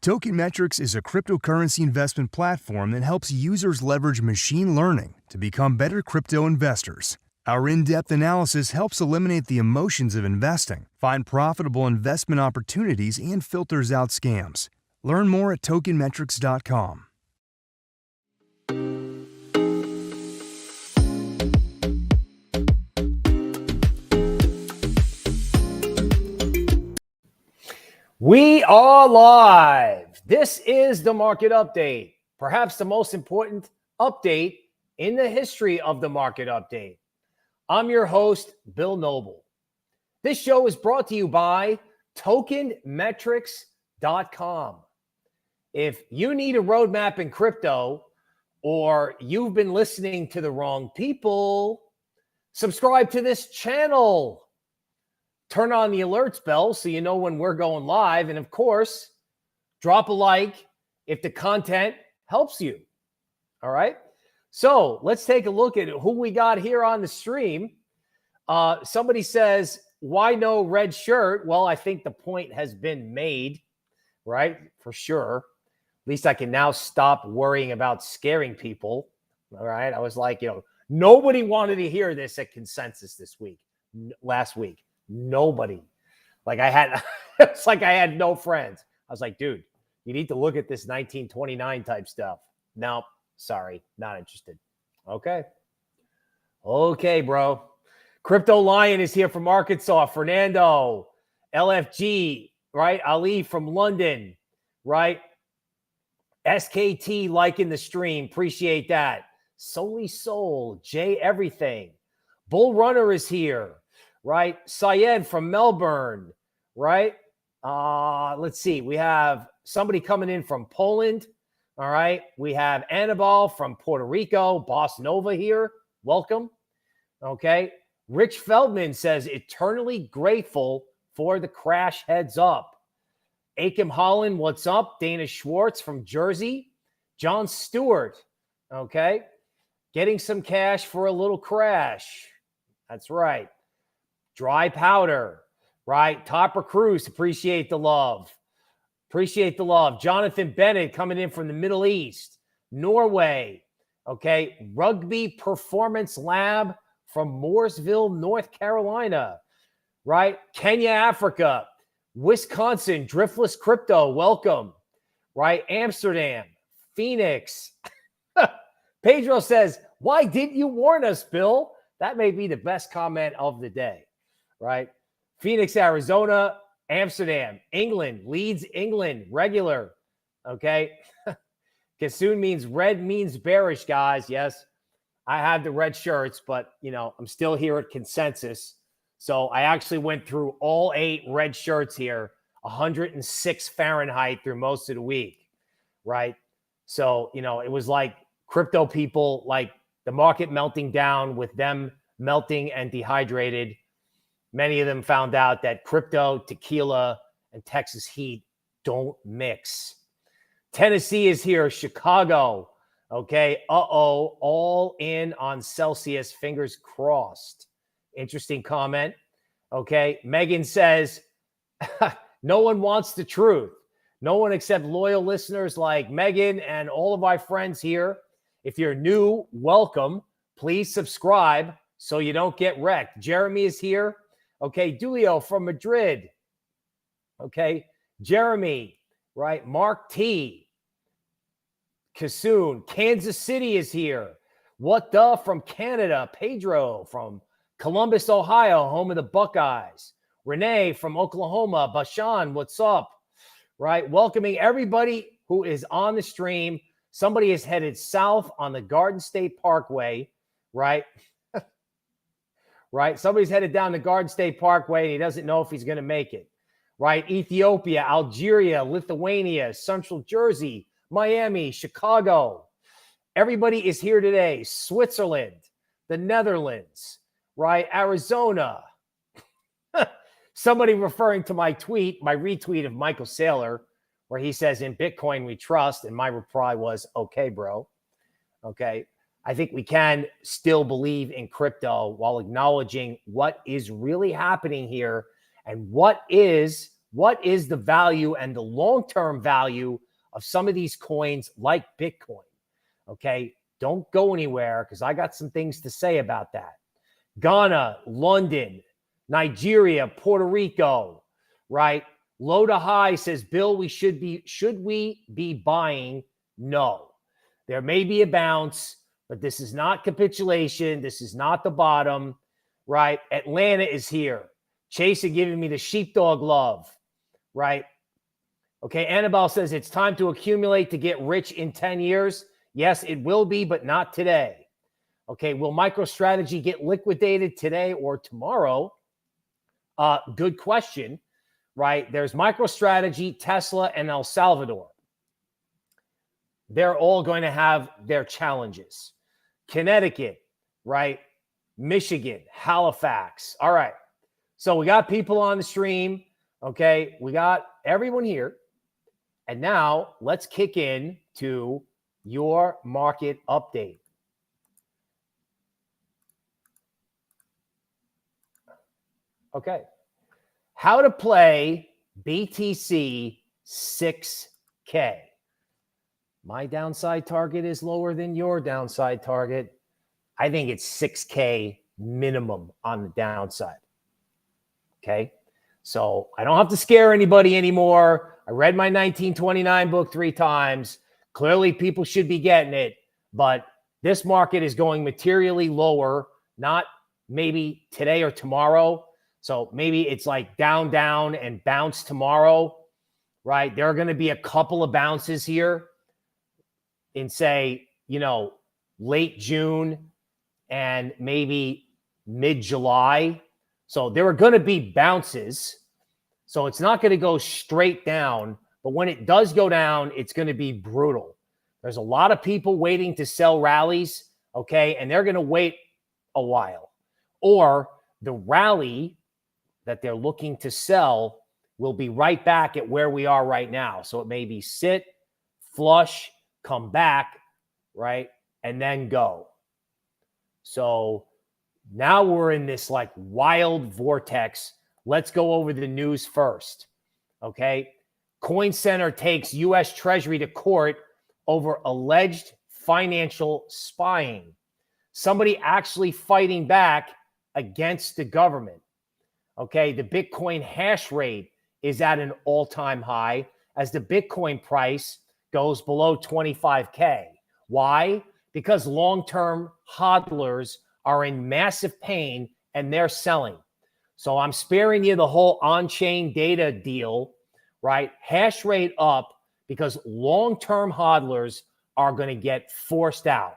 Tokenmetrics is a cryptocurrency investment platform that helps users leverage machine learning to become better crypto investors. Our in-depth analysis helps eliminate the emotions of investing, find profitable investment opportunities, and filters out scams. Learn more at tokenmetrics.com. We are live. This is the market update, perhaps the most important update in the history of the market update. I'm your host, Bill Noble. This show is brought to you by tokenmetrics.com. If you need a roadmap in crypto, or you've been listening to the wrong people, subscribe to this channel. Turn on the alerts bell so you know when we're going live. And of course, drop a like if the content helps you. All right. So let's take a look at who we got here on the stream. Somebody says, why no red shirt? Well, I think the point has been made, right? For sure. At least I can now stop worrying about scaring people. All right. I was like, nobody wanted to hear this at Consensus this week, last week. Nobody. It's like I had no friends. I was like, dude, you need to look at this 1929 type stuff. No, sorry, not interested. Okay, bro. Crypto Lion is here from Arkansas. Fernando, LFG, right? Ali from London, right? SKT liking the stream. Appreciate that. Solely Soul, Jay Everything. Bull Runner is here. Right? Syed from Melbourne, right? Let's see. We have somebody coming in from Poland. All right. We have Annabelle from Puerto Rico. Boss Nova here. Welcome. Okay. Rich Feldman says, eternally grateful for the crash heads up. Akim Holland, what's up? Dana Schwartz from Jersey. John Stewart. Okay. Getting some cash for a little crash. That's right. Dry Powder, right? Topper Cruz, appreciate the love. Appreciate the love. Jonathan Bennett coming in from the Middle East, Norway, okay? Rugby Performance Lab from Mooresville, North Carolina, right? Kenya, Africa, Wisconsin, Driftless Crypto, welcome, right? Amsterdam, Phoenix. Pedro says, why didn't you warn us, Bill? That may be the best comment of the day. Right? Phoenix, Arizona, Amsterdam, England, Leeds, England, regular. Okay. Kassoon means red means bearish, guys. Yes, I have the red shirts, but I'm still here at Consensus. So I actually went through all 8 red shirts here, 106 Fahrenheit through most of the week. Right. So, it was like crypto people, like the market melting down with them melting and dehydrated. Many of them found out that crypto, tequila, and Texas heat don't mix. Tennessee is here. Chicago. Okay. All in on Celsius. Fingers crossed. Interesting comment. Okay. Megan says, no one wants the truth. No one except loyal listeners like Megan and all of our friends here. If you're new, welcome. Please subscribe so you don't get wrecked. Jeremy is here. Okay, Dulio from Madrid. Okay, Jeremy, right? Mark T. Kassoon, Kansas City is here. What the from Canada? Pedro from Columbus, Ohio, home of the Buckeyes. Renee from Oklahoma. Bashan, what's up? Right, welcoming everybody who is on the stream. Somebody is headed south on the Garden State Parkway, right? Right? Somebody's headed down the Garden State Parkway and he doesn't know if he's going to make it. Right? Ethiopia, Algeria, Lithuania, Central Jersey, Miami, Chicago. Everybody is here today. Switzerland, the Netherlands, right? Arizona. Somebody referring to my retweet of Michael Saylor, where he says, in Bitcoin we trust. And my reply was, okay, bro. Okay. I think we can still believe in crypto while acknowledging what is really happening here and what is what is the value and the long-term value of some of these coins like Bitcoin. Okay, don't go anywhere because I got some things to say about that. Ghana, London, Nigeria, Puerto Rico, right? Low to high says, Bill, should we be buying? No. There may be a bounce, but this is not capitulation. This is not the bottom, right? Atlanta is here. Chase is giving me the sheepdog love, right? Okay, Annabelle says it's time to accumulate to get rich in 10 years. Yes, it will be, but not today. Okay, will MicroStrategy get liquidated today or tomorrow? Good question, right? There's MicroStrategy, Tesla, and El Salvador. They're all going to have their challenges. Connecticut, right? Michigan, Halifax. All right. So we got people on the stream. Okay. We got everyone here. And now let's kick in to your market update. Okay. How to play BTC 6K. My downside target is lower than your downside target. I think it's 6K minimum on the downside. Okay. So I don't have to scare anybody anymore. I read my 1929 book 3 times. Clearly people should be getting it, but this market is going materially lower, not maybe today or tomorrow. So maybe it's like down, and bounce tomorrow, right? There are going to be a couple of bounces here in, say, late June and maybe mid-July. So there are going to be bounces. So it's not going to go straight down, but when it does go down, it's going to be brutal. There's a lot of people waiting to sell rallies, okay? And they're going to wait a while. Or the rally that they're looking to sell will be right back at where we are right now. So it may be sit, flush, come back, right? And then go. So now we're in this like wild vortex. Let's go over the news first. Okay. Coin Center takes U.S. Treasury to court over alleged financial spying. Somebody actually fighting back against the government. Okay. The Bitcoin hash rate is at an all-time high as the Bitcoin price goes below 25K. Why? Because long-term hodlers are in massive pain and they're selling. So I'm sparing you the whole on-chain data deal, right? Hash rate up because long-term hodlers are going to get forced out.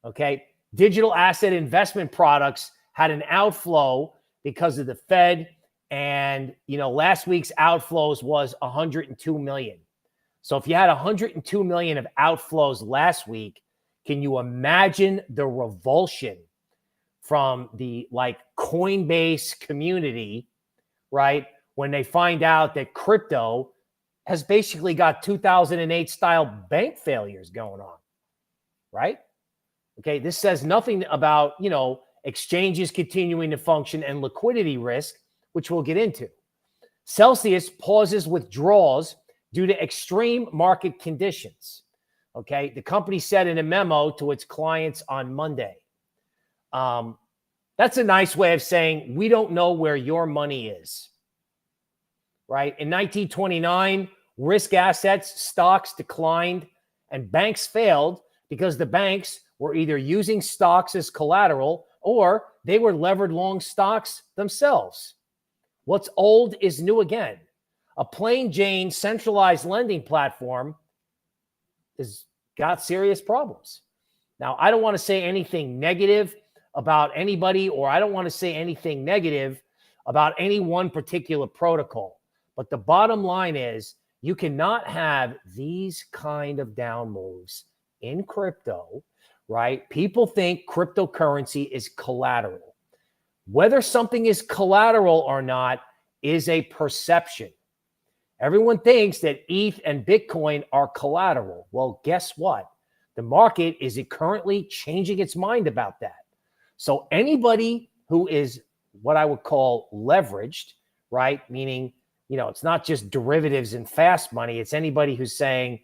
Okay. Digital asset investment products had an outflow because of the Fed. And, last week's outflows was 102 million. So if you had 102 million of outflows last week, can you imagine the revulsion from the Coinbase community, right? When they find out that crypto has basically got 2008 style bank failures going on, right? Okay. This says nothing about, exchanges continuing to function and liquidity risk, which we'll get into. Celsius pauses withdrawals due to extreme market conditions. Okay. The company said in a memo to its clients on Monday. That's a nice way of saying we don't know where your money is. Right? In 1929, risk assets, stocks declined, and banks failed because the banks were either using stocks as collateral or they were levered long stocks themselves. What's old is new again. A plain Jane centralized lending platform has got serious problems. Now, I don't want to say anything negative about anybody, or I don't want to say anything negative about any one particular protocol. But the bottom line is you cannot have these kind of down moves in crypto, right? People think cryptocurrency is collateral. Whether something is collateral or not is a perception. Everyone thinks that ETH and Bitcoin are collateral. Well, guess what? The market is currently changing its mind about that. So anybody who is what I would call leveraged, right? Meaning it's not just derivatives and fast money. It's anybody who's saying,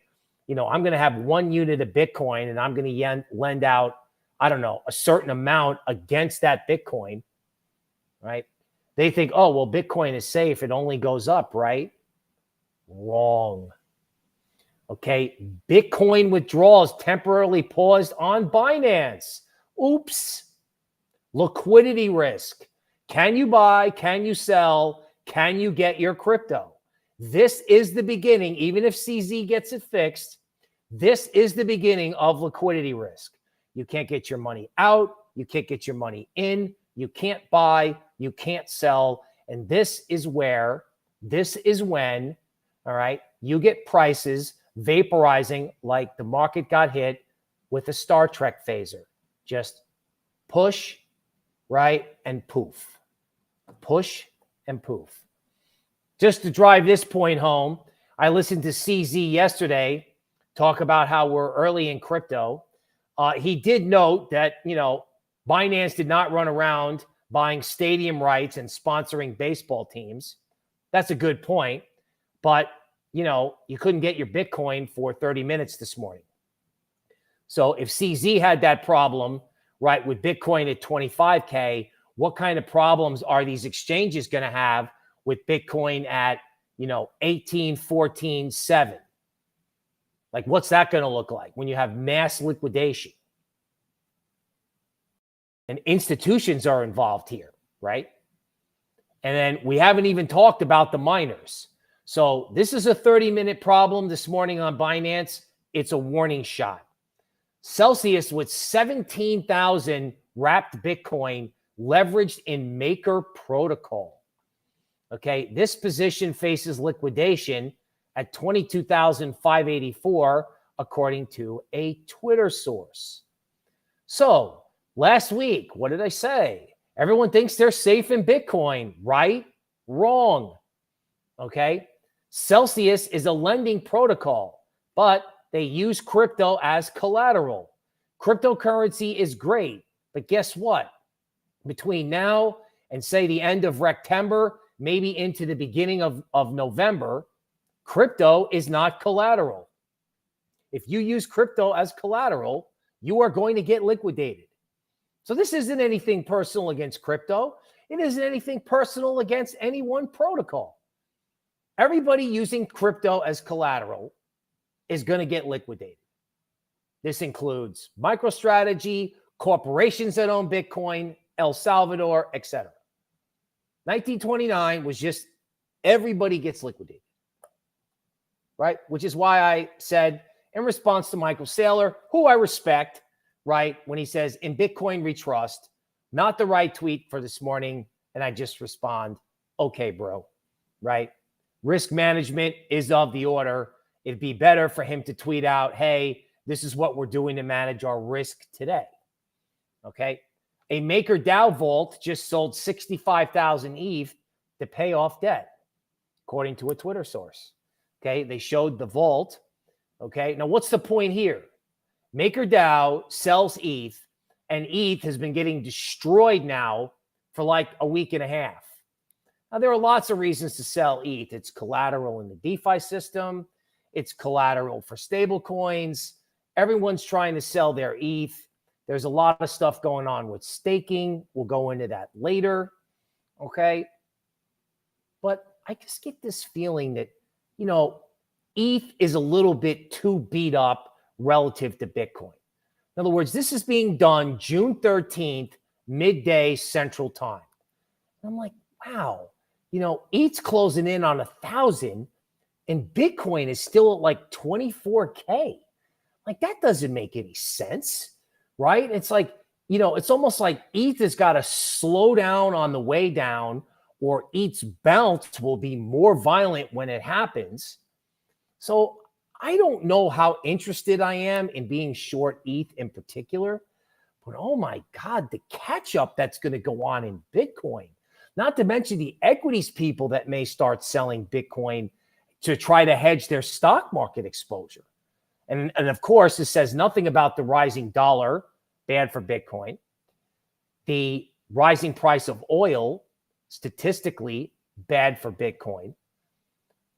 I'm going to have 1 unit of Bitcoin and I'm going to lend out, I don't know, a certain amount against that Bitcoin, right? They think, oh, well, Bitcoin is safe. It only goes up, right? Wrong. Okay. Bitcoin withdrawals temporarily paused on Binance. Oops. Liquidity risk. Can you buy? Can you sell? Can you get your crypto? This is the beginning, even if CZ gets it fixed, this is the beginning of liquidity risk. You can't get your money out. You can't get your money in. You can't buy. You can't sell. And this is when, all right, you get prices vaporizing like the market got hit with a Star Trek phaser. Just push, right, and poof. Push and poof. Just to drive this point home, I listened to CZ yesterday talk about how we're early in crypto. He did note that, Binance did not run around buying stadium rights and sponsoring baseball teams. That's a good point. But, you couldn't get your Bitcoin for 30 minutes this morning. So if CZ had that problem, right, with Bitcoin at 25K, what kind of problems are these exchanges going to have with Bitcoin at, 18, 14, 7? Like, what's that going to look like when you have mass liquidation? And institutions are involved here, right? And then we haven't even talked about the miners. So this is a 30-minute problem this morning on Binance. It's a warning shot. Celsius with 17,000 wrapped Bitcoin leveraged in Maker protocol. Okay, this position faces liquidation at 22,584, according to a Twitter source. So last week, what did I say? Everyone thinks they're safe in Bitcoin, right? Wrong. Okay, Celsius is a lending protocol, but they use crypto as collateral. Cryptocurrency is great, but guess what? Between now and say the end of September, maybe into the beginning of November, crypto is not collateral. If you use crypto as collateral, you are going to get liquidated. So this isn't anything personal against crypto. It isn't anything personal against any one protocol. Everybody using crypto as collateral is going to get liquidated. This includes MicroStrategy, corporations that own Bitcoin, El Salvador, etc. 1929 was just everybody gets liquidated, right? Which is why I said in response to Michael Saylor, who I respect, right, when he says, in Bitcoin we trust, not the right tweet for this morning. And I just respond, okay, bro, right? Risk management is of the order. It'd be better for him to tweet out, hey, this is what we're doing to manage our risk today. Okay. A MakerDAO vault just sold 65,000 ETH to pay off debt, according to a Twitter source. Okay. They showed the vault. Okay. Now, what's the point here? MakerDAO sells ETH, and ETH has been getting destroyed now for like a week and a half. Now, there are lots of reasons to sell ETH. It's collateral in the DeFi system. It's collateral for stable coins. Everyone's trying to sell their ETH. There's a lot of stuff going on with staking. We'll go into that later. Okay. But I just get this feeling that, ETH is a little bit too beat up relative to Bitcoin. In other words, this is being done June 13th, midday Central Time. And I'm like, wow, ETH's closing in on 1,000 and Bitcoin is still at like 24K. Like, that doesn't make any sense, right? It's like, it's almost like ETH has got to slow down on the way down, or ETH's bounce will be more violent when it happens. So I don't know how interested I am in being short ETH in particular, but oh my God, the catch up that's going to go on in Bitcoin, not to mention the equities people that may start selling Bitcoin to try to hedge their stock market exposure. And of course, this says nothing about the rising dollar, bad for Bitcoin. The rising price of oil, statistically bad for Bitcoin.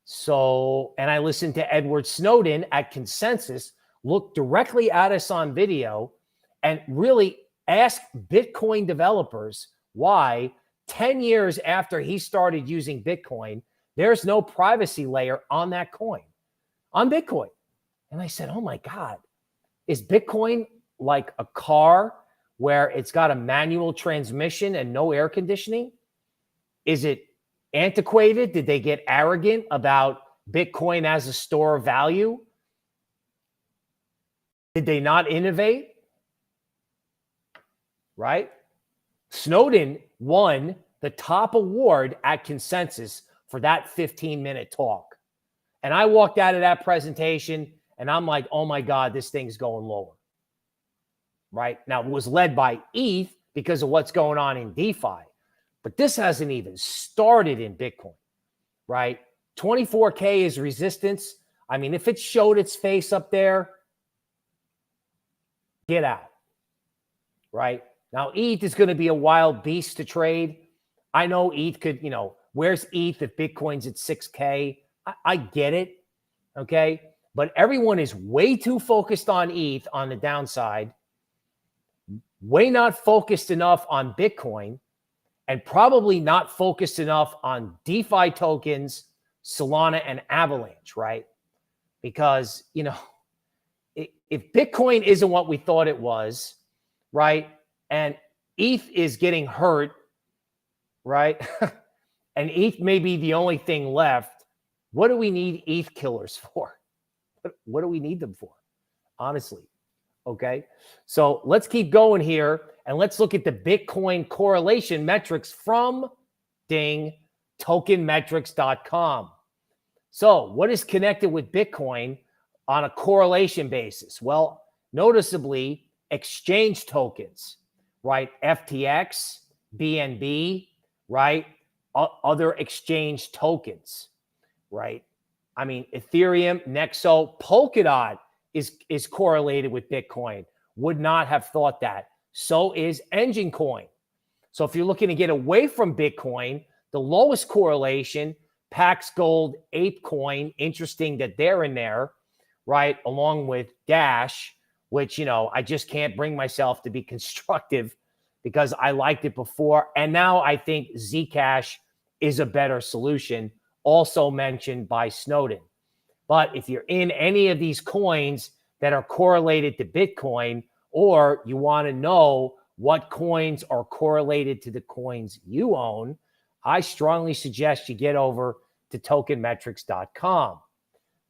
So, and I listened to Edward Snowden at Consensus look directly at us on video and really ask Bitcoin developers why 10 years after he started using Bitcoin, there's no privacy layer on that coin, on Bitcoin. And I said, oh my God, is Bitcoin like a car where it's got a manual transmission and no air conditioning? Is it antiquated? Did they get arrogant about Bitcoin as a store of value? Did they not innovate? Right? Snowden won the top award at Consensus for that 15-minute talk. And I walked out of that presentation and I'm like, oh my God, this thing's going lower. Right? Now, it was led by ETH because of what's going on in DeFi. But this hasn't even started in Bitcoin, right? 24K is resistance. I mean, if it showed its face up there, get out, right? Now, ETH is going to be a wild beast to trade. I know ETH could, where's ETH if Bitcoin's at 6K? I get it, okay? But everyone is way too focused on ETH on the downside, way not focused enough on Bitcoin, and probably not focused enough on DeFi tokens, Solana, and Avalanche, right? Because, if Bitcoin isn't what we thought it was, right, and ETH is getting hurt, right, and ETH may be the only thing left, what do we need ETH killers for? What do we need them for? Honestly, okay? So let's keep going here. And let's look at the Bitcoin correlation metrics from tokenmetrics.com. So what is connected with Bitcoin on a correlation basis? Well, noticeably, exchange tokens, right? FTX, BNB, right? Other exchange tokens, right? I mean, Ethereum, Nexo, Polkadot is correlated with Bitcoin. Would not have thought that. So is Engine Coin. So if you're looking to get away from Bitcoin, the lowest correlation, Pax Gold, ApeCoin, interesting that they're in there, right? Along with Dash, which, I just can't bring myself to be constructive because I liked it before. And now I think Zcash is a better solution, also mentioned by Snowden. But if you're in any of these coins that are correlated to Bitcoin, or you want to know what coins are correlated to the coins you own, I strongly suggest you get over to tokenmetrics.com.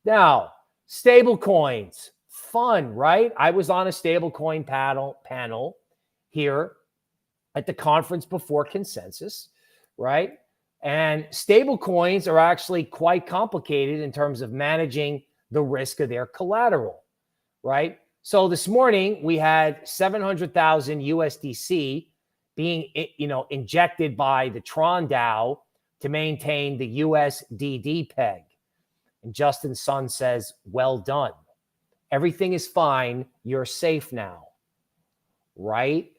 Now, stable coins, fun, right? I was on a stablecoin panel here at the conference before Consensus, right? And stable coins are actually quite complicated in terms of managing the risk of their collateral, right? So this morning we had 700,000 USDC being, injected by the Tron DAO to maintain the USDD peg. And Justin Sun says, well done. Everything is fine. You're safe now, right?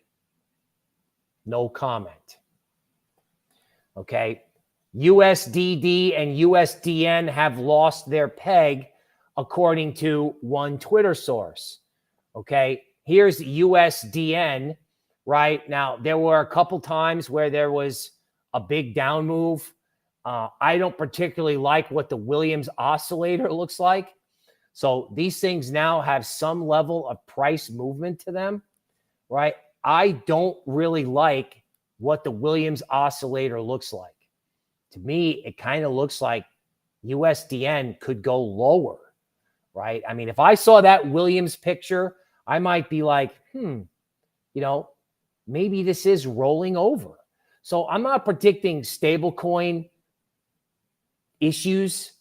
No comment. Okay. USDD and USDN have lost their peg, according to one Twitter source. Okay, here's USDN, right? Now, there were a couple times where there was a big down move. I don't particularly like what the Williams oscillator looks like. So these things now have some level of price movement to them, right? I don't really like what the Williams oscillator looks like. To me, it kind of looks like USDN could go lower, right? I mean, if I saw that Williams picture, I might be like, maybe this is rolling over. So I'm not predicting stablecoin issues,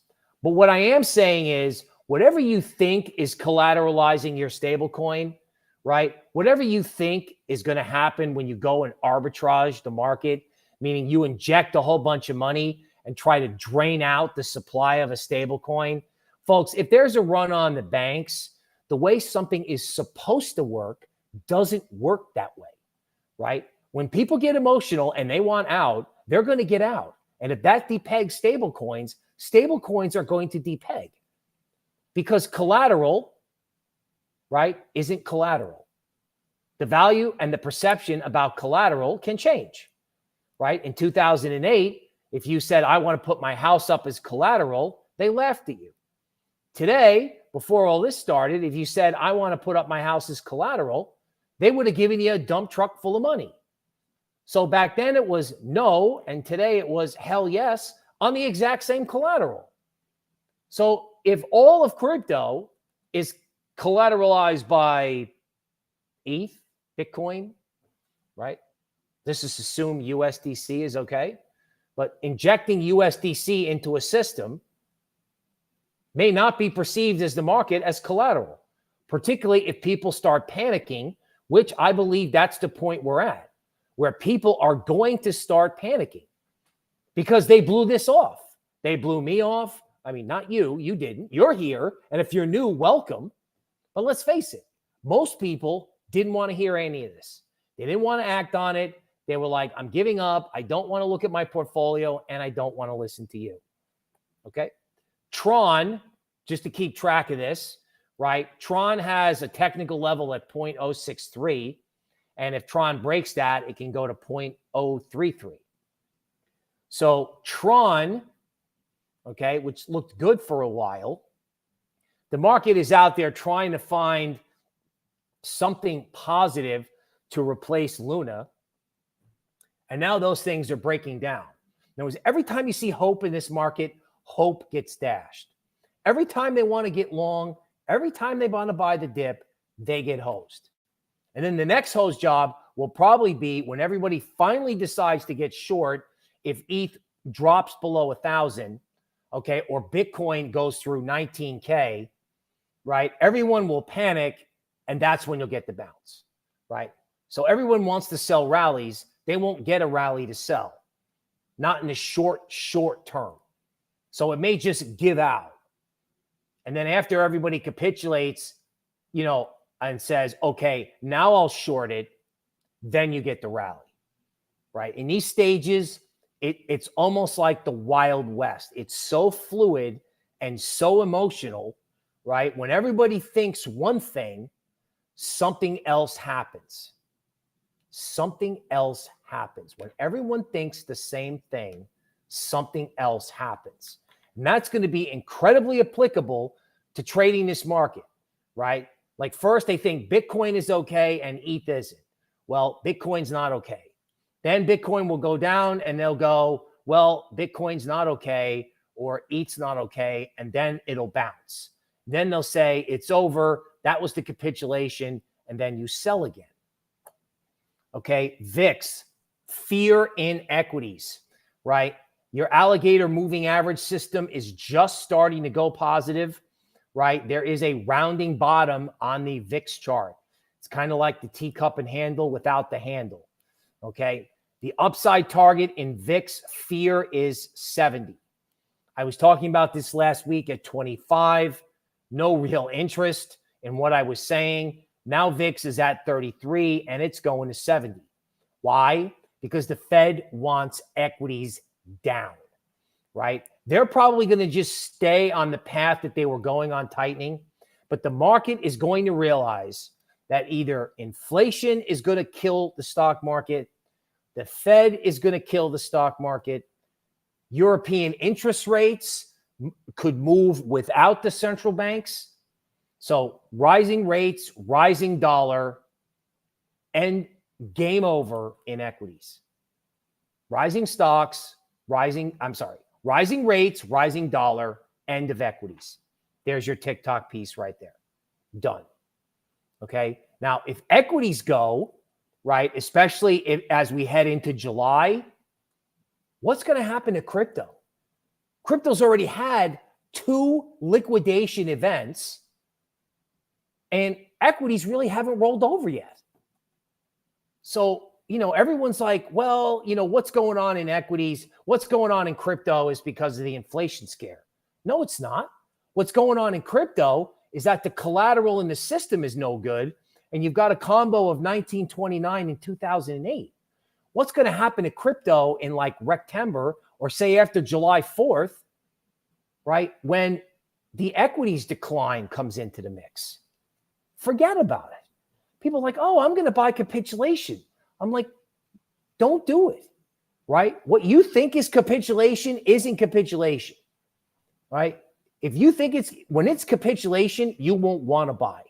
but what I am saying is whatever you think is collateralizing your stablecoin, right? Whatever you think is going to happen when you go and arbitrage the market, meaning you inject a whole bunch of money and try to drain out the supply of a stablecoin. Folks, if there's a run on the banks, the way something is supposed to work doesn't work that way, right? When people get emotional and they want out, they're going to get out. And if that depegs stablecoins are going to depeg because collateral, right, isn't collateral. The value and the perception about collateral can change, right? In 2008, if you said, I want to put my house up as collateral, they laughed at you. Today, before all this started, if you said, I want to put up my house as collateral, they would have given you a dump truck full of money. So back then it was no, and today it was hell yes on the exact same collateral. So if all of crypto is collateralized by ETH, Bitcoin, right? Let's just assume USDC is okay. But injecting USDC into a system may not be perceived as the market as collateral, particularly if people start panicking, which I believe that's the point we're at, where people are going to start panicking because they blew this off. They blew me off. I mean, not you. You didn't. You're here. And if you're new, welcome. But let's face it. Most people didn't want to hear any of this. They didn't want to act on it. They were like, I'm giving up. I don't want to look at my portfolio and I don't want to listen to you. Okay. Tron, just to keep track of this, right? Tron has a technical level at 0.063. And if Tron breaks that, it can go to 0.033. So Tron, okay, which looked good for a while, the market is out there trying to find something positive to replace Luna. And now those things are breaking down. Now, every time you see hope in this market, hope gets dashed. Every time they want to get long, every time they want to buy the dip, they get hosed. And then the next hose job will probably be when everybody finally decides to get short if ETH drops below 1,000, okay, or Bitcoin goes through 19K, right? Everyone will panic, and that's when you'll get the bounce, right? So everyone wants to sell rallies. They won't get a rally to sell, not in the short term. So it may just give out. And then after everybody capitulates, you know, and says, okay, now I'll short it, then you get the rally, right? In these stages, it's almost like the Wild West. It's so fluid and so emotional, right? When everybody thinks one thing, something else happens. Something else happens. When everyone thinks the same thing, something else happens. And that's going to be incredibly applicable to trading this market, right? Like first they think Bitcoin is okay and ETH isn't. Well, Bitcoin's not okay. Then Bitcoin will go down and they'll go, well, Bitcoin's not okay or ETH's not okay. And then it'll bounce. Then they'll say it's over. That was the capitulation. And then you sell again. Okay. VIX, fear in equities, right? Your alligator moving average system is just starting to go positive, right? There is a rounding bottom on the VIX chart. It's kind of like the teacup and handle without the handle. Okay. The upside target in VIX fear is 70. I was talking about this last week at 25. No real interest in what I was saying. Now VIX is at 33 and it's going to 70. Why? Because the Fed wants equities down, right? They're probably going to just stay on the path that they were going on tightening, but the market is going to realize that either inflation is going to kill the stock market, the Fed is going to kill the stock market, European interest rates could move without the central banks. So rising rates, rising dollar, and game over in equities. Rising stocks, rising rates, rising dollar, end of equities. There's your TikTok piece right there. Done. Okay. Now, if equities go, right, especially as we head into July, what's going to happen to crypto? Crypto's already had 2 liquidation events, and equities really haven't rolled over yet. So, you know, everyone's like, well, you know, what's going on in equities? What's going on in crypto is because of the inflation scare. No, it's not. What's going on in crypto is that the collateral in the system is no good, and you've got a combo of 1929 and 2008. What's going to happen to crypto in like September or say after July 4th, right, when the equities decline comes into the mix. Forget about it. People are like, oh, I'm going to buy capitulation. I'm like, don't do it, right? What you think is capitulation isn't capitulation, right? If you think when it's capitulation, you won't want to buy.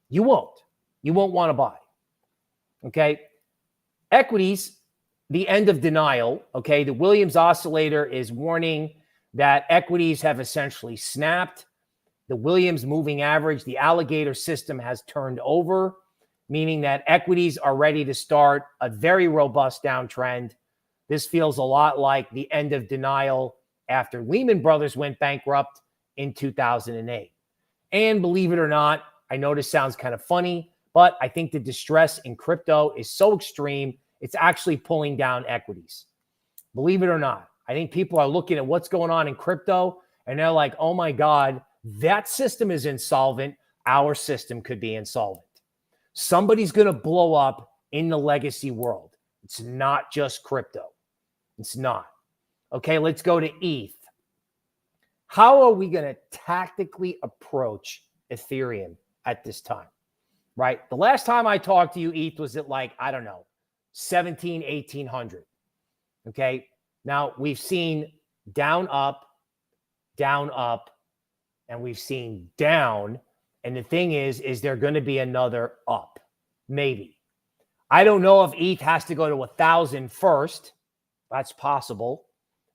You won't want to buy. Okay. Equities, the end of denial. Okay. The Williams oscillator is warning that equities have essentially snapped. The Williams moving average, the alligator system has turned over, meaning that equities are ready to start a very robust downtrend. This feels a lot like the end of denial after Lehman Brothers went bankrupt in 2008. And believe it or not, I know this sounds kind of funny, but I think the distress in crypto is so extreme, it's actually pulling down equities. Believe it or not, I think people are looking at what's going on in crypto and they're like, oh my God, that system is insolvent. Our system could be insolvent. Somebody's going to blow up in the legacy world. It's not just crypto. It's not. Okay, let's go to ETH. How are we going to tactically approach Ethereum at this time, right? The last time I talked to you, ETH was at like, I don't know, 1800. Okay, now we've seen down, up, and we've seen down. And the thing is there going to be another up? Maybe. I don't know if ETH has to go to 1,000 first. That's possible,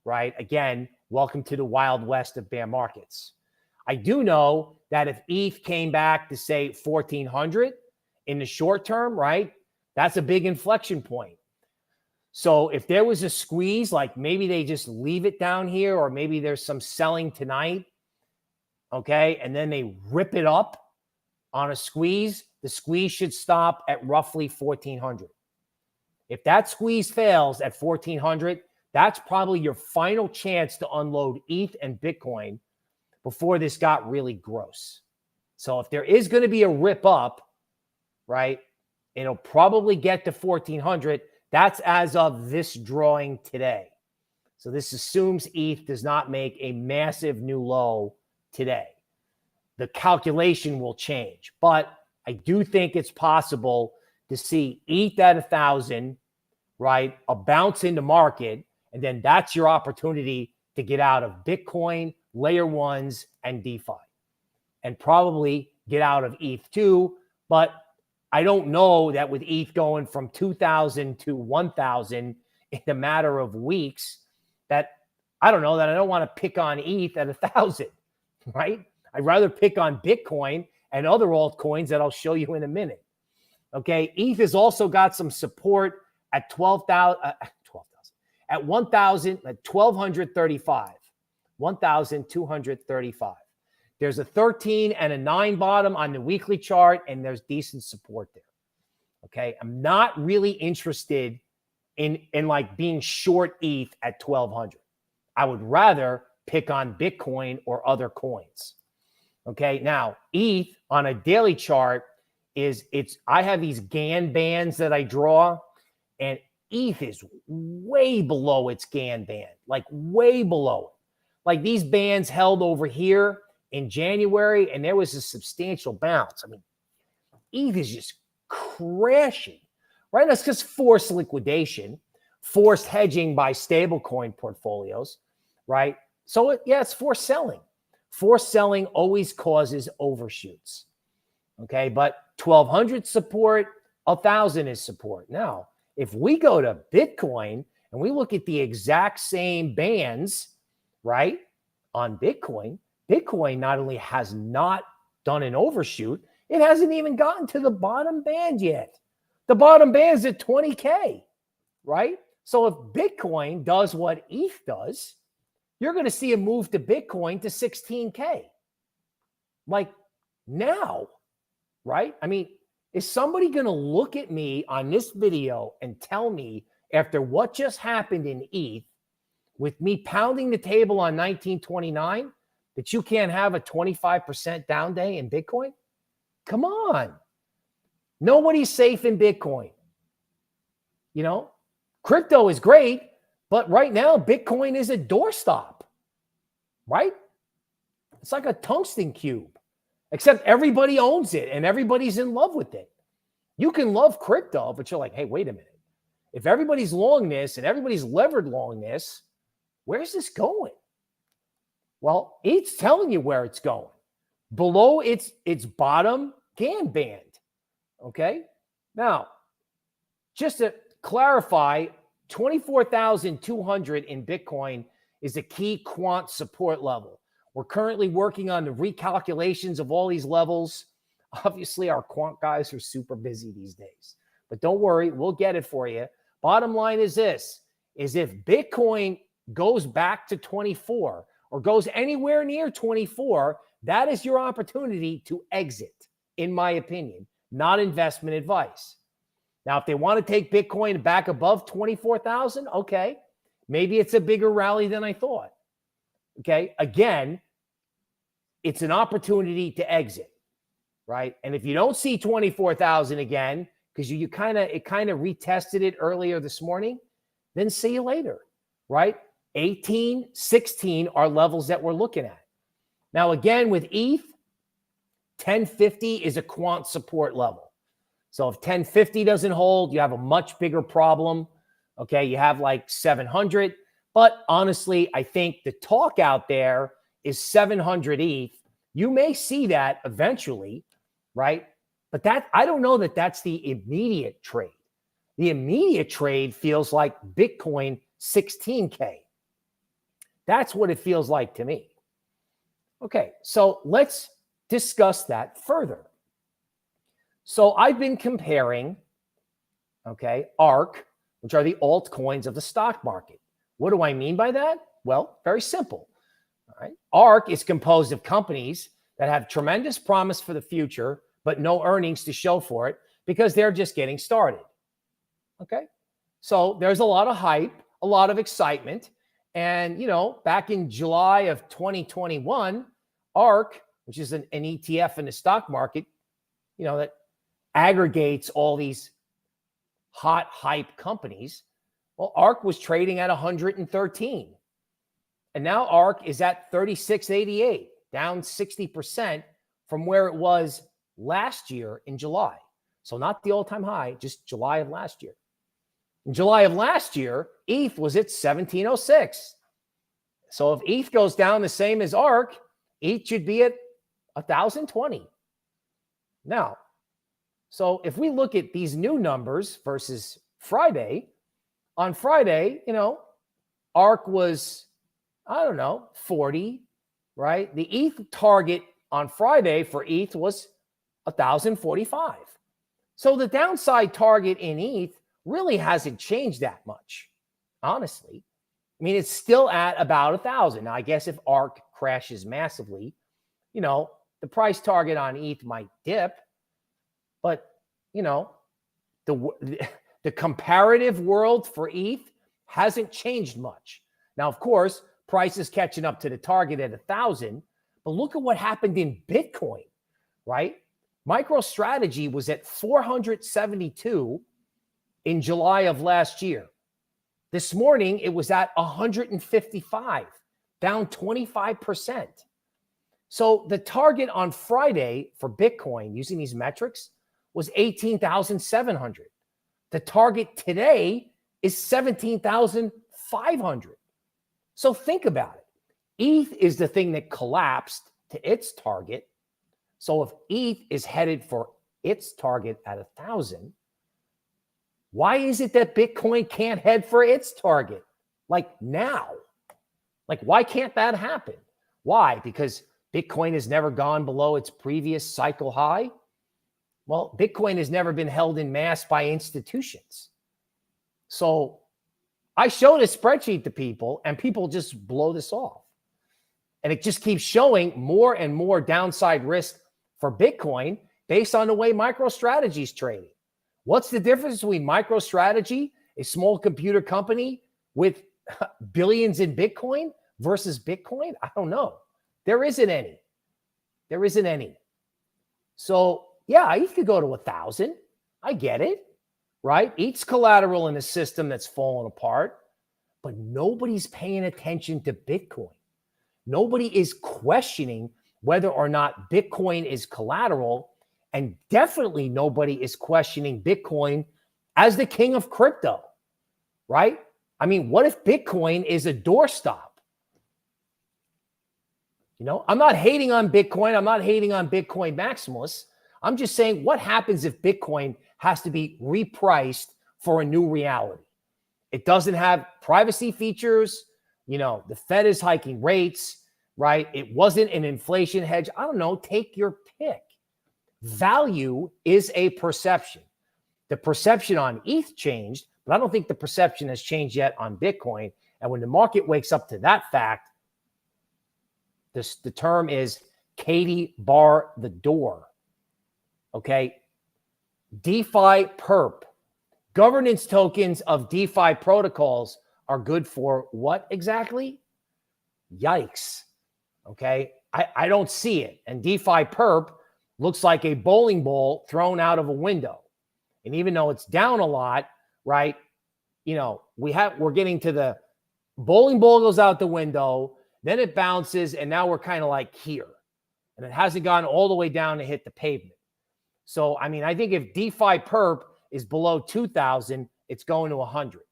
right? Again, welcome to the Wild West of bear markets. I do know that if ETH came back to say 1,400 in the short term, right? That's a big inflection point. So if there was a squeeze, like maybe they just leave it down here, or maybe there's some selling tonight, okay, and then they rip it up on a squeeze, the squeeze should stop at roughly 1,400. If that squeeze fails at 1,400, that's probably your final chance to unload ETH and Bitcoin before this got really gross. So if there is going to be a rip up, right, it'll probably get to 1,400. That's as of this drawing today. So this assumes ETH does not make a massive new low today. The calculation will change, but I do think it's possible to see ETH at 1,000, right? A bounce in the market, and then that's your opportunity to get out of Bitcoin, layer ones, and DeFi, and probably get out of ETH too. But I don't know that with ETH going from 2,000 to 1,000 in a matter of weeks, that I don't know that I don't want to pick on ETH at 1,000, right? I'd rather pick on Bitcoin and other altcoins that I'll show you in a minute. Okay, ETH has also got some support at 12,000, at 1,000, at 1,235, 1,235. There's a 13 and a 9 bottom on the weekly chart, and there's decent support there. Okay, I'm not really interested in like being short ETH at 1,200. I would rather pick on Bitcoin or other coins. Okay, now ETH on a daily chart I have these GANN bands that I draw, and ETH is way below its GANN band, like way below it. Like these bands held over here in January, and there was a substantial bounce. I mean, ETH is just crashing, right? That's just forced liquidation, forced hedging by stablecoin portfolios, right? So it's forced selling. Forced selling always causes overshoots. Okay, but 1,200 support, 1,000 is support. Now, if we go to Bitcoin and we look at the exact same bands, right, on Bitcoin, Bitcoin not only has not done an overshoot, it hasn't even gotten to the bottom band yet. The bottom band is at 20K, right? So if Bitcoin does what ETH does, you're going to see a move to Bitcoin to 16K. Like now, right? I mean, is somebody going to look at me on this video and tell me after what just happened in ETH with me pounding the table on 1929 that you can't have a 25% down day in Bitcoin? Come on. Nobody's safe in Bitcoin. You know, crypto is great, But right now, Bitcoin is a doorstop, right? It's like a tungsten cube, except everybody owns it and everybody's in love with it. You can love crypto, but you're like, hey, wait a minute. If everybody's long this and everybody's levered long this, where's this going? Well, ETH's telling you where it's going. Below its bottom GANN band. Okay? Now, just to clarify, 24,200 in Bitcoin is a key quant support level. We're currently working on the recalculations of all these levels. Obviously, our quant guys are super busy these days. But don't worry, we'll get it for you. Bottom line is this, is if Bitcoin goes back to 24 or goes anywhere near 24, that is your opportunity to exit, in my opinion, not investment advice. Now, if they want to take Bitcoin back above 24,000, okay, maybe it's a bigger rally than I thought. Okay, again, it's an opportunity to exit, right? And if you don't see 24,000 again, because it kind of retested it earlier this morning, then see you later, right? 18, 16 are levels that we're looking at. Now, again, with ETH, 1050 is a quant support level. So if 1050 doesn't hold, you have a much bigger problem. Okay, you have like 700. But honestly, I think the talk out there is 700 ETH. You may see that eventually, right? But that, I don't know that that's the immediate trade. The immediate trade feels like Bitcoin 16K. That's what it feels like to me. Okay, so let's discuss that further. So I've been comparing, okay, ARK, which are the altcoins of the stock market. What do I mean by that? Well, very simple. All right. ARK is composed of companies that have tremendous promise for the future, but no earnings to show for it because they're just getting started. Okay. So there's a lot of hype, a lot of excitement. And, back in July of 2021, ARK, which is an ETF in the stock market, that aggregates all these hot hype companies. Well, ARK was trading at 113. And now ARK is at 36.88, down 60% from where it was last year in July. So not the all-time high, just July of last year. In July of last year, ETH was at 1706. So if ETH goes down the same as ARK, ETH should be at 1,020. Now, so if we look at these new numbers versus Friday, on Friday, ARK was, 40, right? The ETH target on Friday for ETH was 1,045. So the downside target in ETH really hasn't changed that much, honestly. I mean, it's still at about 1,000. Now, I guess if ARK crashes massively, the price target on ETH might dip, but, the comparative world for ETH hasn't changed much. Now, of course, price is catching up to the target at 1,000, but look at what happened in Bitcoin, right? MicroStrategy was at 472 in July of last year. This morning, it was at 155, down 25%. So the target on Friday for Bitcoin using these metrics was 18,700. The target today is 17,500. So think about it. ETH is the thing that collapsed to its target. So if ETH is headed for its target at 1,000, why is it that Bitcoin can't head for its target? Like now? Like, why can't that happen? Why? Because Bitcoin has never gone below its previous cycle high? Well, Bitcoin has never been held in mass by institutions. So I showed a spreadsheet to people and people just blow this off. And it just keeps showing more and more downside risk for Bitcoin based on the way MicroStrategy is trading. What's the difference between MicroStrategy, a small computer company with billions in Bitcoin, versus Bitcoin? I don't know. There isn't any. There isn't any. So, yeah, ETH could go to 1,000. I get it, right? ETH's collateral in a system that's fallen apart. but nobody's paying attention to Bitcoin. Nobody is questioning whether or not Bitcoin is collateral, and definitely nobody is questioning Bitcoin as the king of crypto, right? I mean, what if Bitcoin is a doorstop? You know, I'm not hating on Bitcoin. I'm not hating on Bitcoin maximalists. I'm just saying, what happens if Bitcoin has to be repriced for a new reality? It doesn't have privacy features. You know, the Fed is hiking rates, right? It wasn't an inflation hedge. I don't know. Take your pick. Value is a perception. The perception on ETH changed, but I don't think the perception has changed yet on Bitcoin. And when the market wakes up to that fact, the term is Katie bar the door. Okay. DeFi PERP. Governance tokens of DeFi protocols are good for what exactly? Yikes. Okay. I don't see it. And DeFi PERP looks like a bowling ball thrown out of a window. And even though it's down a lot, right? You know, we're getting to the bowling ball goes out the window, then it bounces, and now we're kind of like here. And it hasn't gone all the way down to hit the pavement. So, I mean, I think if DeFi PERP is below 2,000, it's going to 100.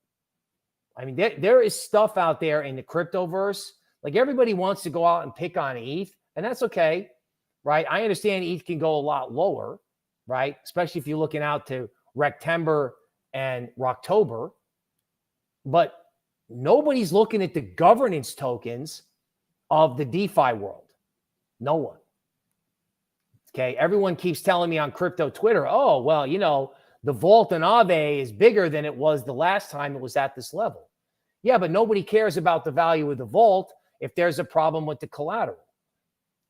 I mean, there is stuff out there in the cryptoverse. Like, everybody wants to go out and pick on ETH, and that's okay, right? I understand ETH can go a lot lower, right? Especially if you're looking out to Rectember and Rocktober. But nobody's looking at the governance tokens of the DeFi world. No one. Okay. Everyone keeps telling me on crypto Twitter, oh, well, you know, the vault in Aave is bigger than it was the last time it was at this level. Yeah, but nobody cares about the value of the vault if there's a problem with the collateral.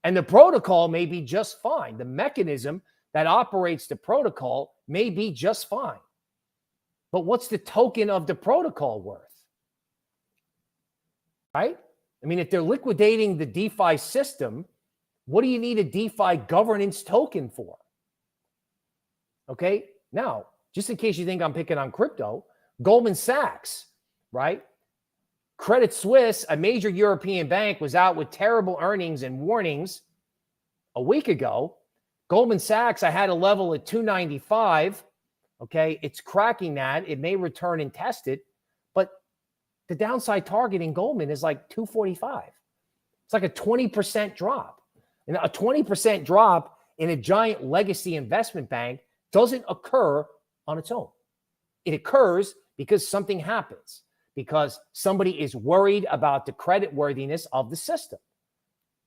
And the protocol may be just fine. The mechanism that operates the protocol may be just fine. But what's the token of the protocol worth? Right? I mean, if they're liquidating the DeFi system, what do you need a DeFi governance token for? Okay. Now, just in case you think I'm picking on crypto, Goldman Sachs, right? Credit Suisse, a major European bank, was out with terrible earnings and warnings a week ago. Goldman Sachs, I had a level at 295. Okay. It's cracking that. It may return and test it, but the downside target in Goldman is like 245. It's like a 20% drop. And a 20% drop in a giant legacy investment bank doesn't occur on its own. It occurs because something happens, because somebody is worried about the creditworthiness of the system,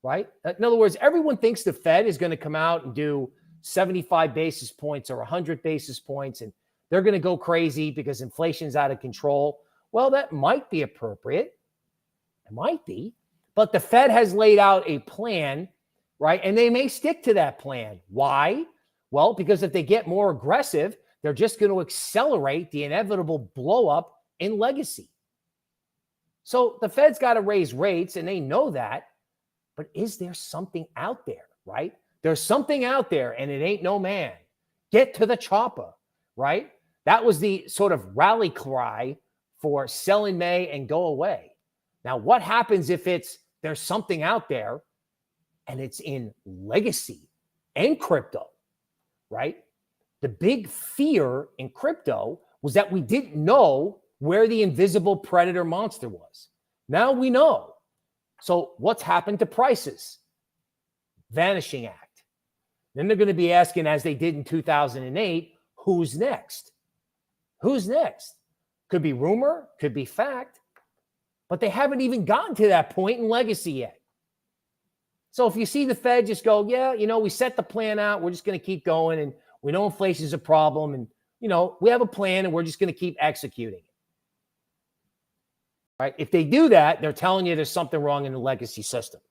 right? In other words, everyone thinks the Fed is going to come out and do 75 basis points or 100 basis points, and they're going to go crazy because inflation's out of control. Well, that might be appropriate. It might be. But the Fed has laid out a plan, right? And they may stick to that plan. Why? Well, because if they get more aggressive, they're just going to accelerate the inevitable blow up in legacy. So the Fed's got to raise rates, and they know that. But is there something out there, right? There's something out there, and it ain't no man. Get to the chopper, right? That was the sort of rally cry for sell in May and go away. Now, what happens if there's something out there and it's in legacy and crypto, right? The big fear in crypto was that we didn't know where the invisible predator monster was. Now we know. So what's happened to prices? Vanishing act. Then they're going to be asking, as they did in 2008, who's next? Who's next? Could be rumor, could be fact, but they haven't even gotten to that point in legacy yet. So if you see the Fed just go, yeah, you know, we set the plan out, we're just going to keep going, and we know inflation is a problem, and, you know, we have a plan and we're just going to keep executing it. Right? If they do that, they're telling you there's something wrong in the legacy system.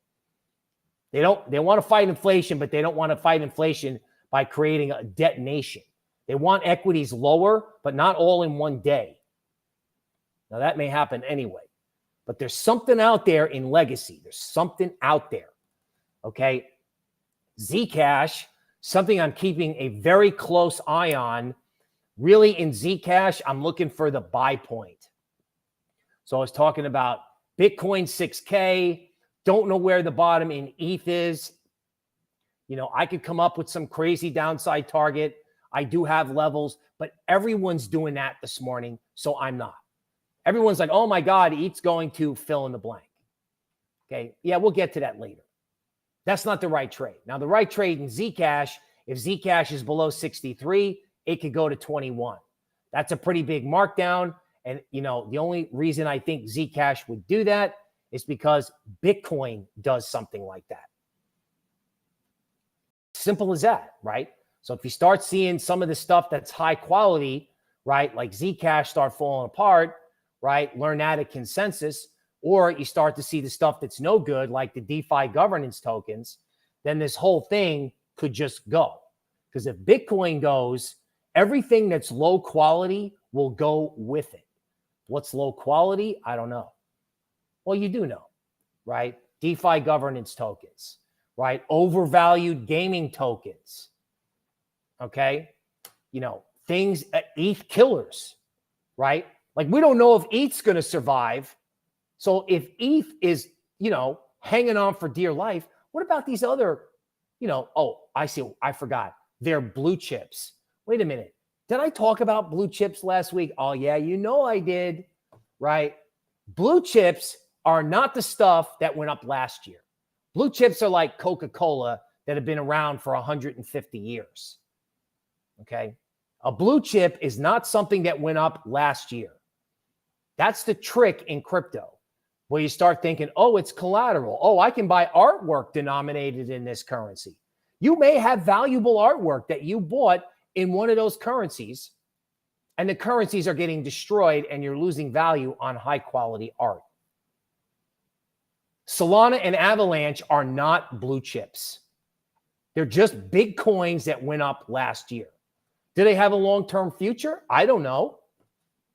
They want to fight inflation, but they don't want to fight inflation by creating a detonation. They want equities lower, but not all in one day. Now, that may happen anyway, but there's something out there in legacy. There's something out there, okay? Zcash, something I'm keeping a very close eye on. Really, in Zcash, I'm looking for the buy point. So I was talking about Bitcoin 6K, don't know where the bottom in ETH is. You know, I could come up with some crazy downside target. I do have levels, but everyone's doing that this morning, so I'm not. Everyone's like, oh my God, ETH's going to fill in the blank. Okay, yeah, we'll get to that later. That's not the right trade. Now, the right trade in Zcash, if Zcash is below 63, it could go to 21. That's a pretty big markdown. And, you know, the only reason I think Zcash would do that is because Bitcoin does something like that. Simple as that, right? So if you start seeing some of the stuff that's high quality, right, like Zcash start falling apart, right, learn that at consensus, or you start to see the stuff that's no good, like the DeFi governance tokens, then this whole thing could just go. Because if Bitcoin goes, everything that's low quality will go with it. What's low quality? I don't know. Well, you do know, right? DeFi governance tokens, right? Overvalued gaming tokens, okay? You know, things, ETH killers, right? Like, we don't know if ETH's going to survive. So if ETH is, you know, hanging on for dear life, what about these other, you know, oh, I see, I forgot. They're blue chips. Wait a minute. Did I talk about blue chips last week? Oh, yeah, you know I did, right? Blue chips are not the stuff that went up last year. Blue chips are like Coca-Cola that have been around for 150 years, okay? A blue chip is not something that went up last year. That's the trick in crypto, where you start thinking, oh, it's collateral. Oh, I can buy artwork denominated in this currency. You may have valuable artwork that you bought in one of those currencies, and the currencies are getting destroyed and you're losing value on high quality art. Solana and Avalanche are not blue chips. They're just big coins that went up last year. Do they have a long-term future? I don't know,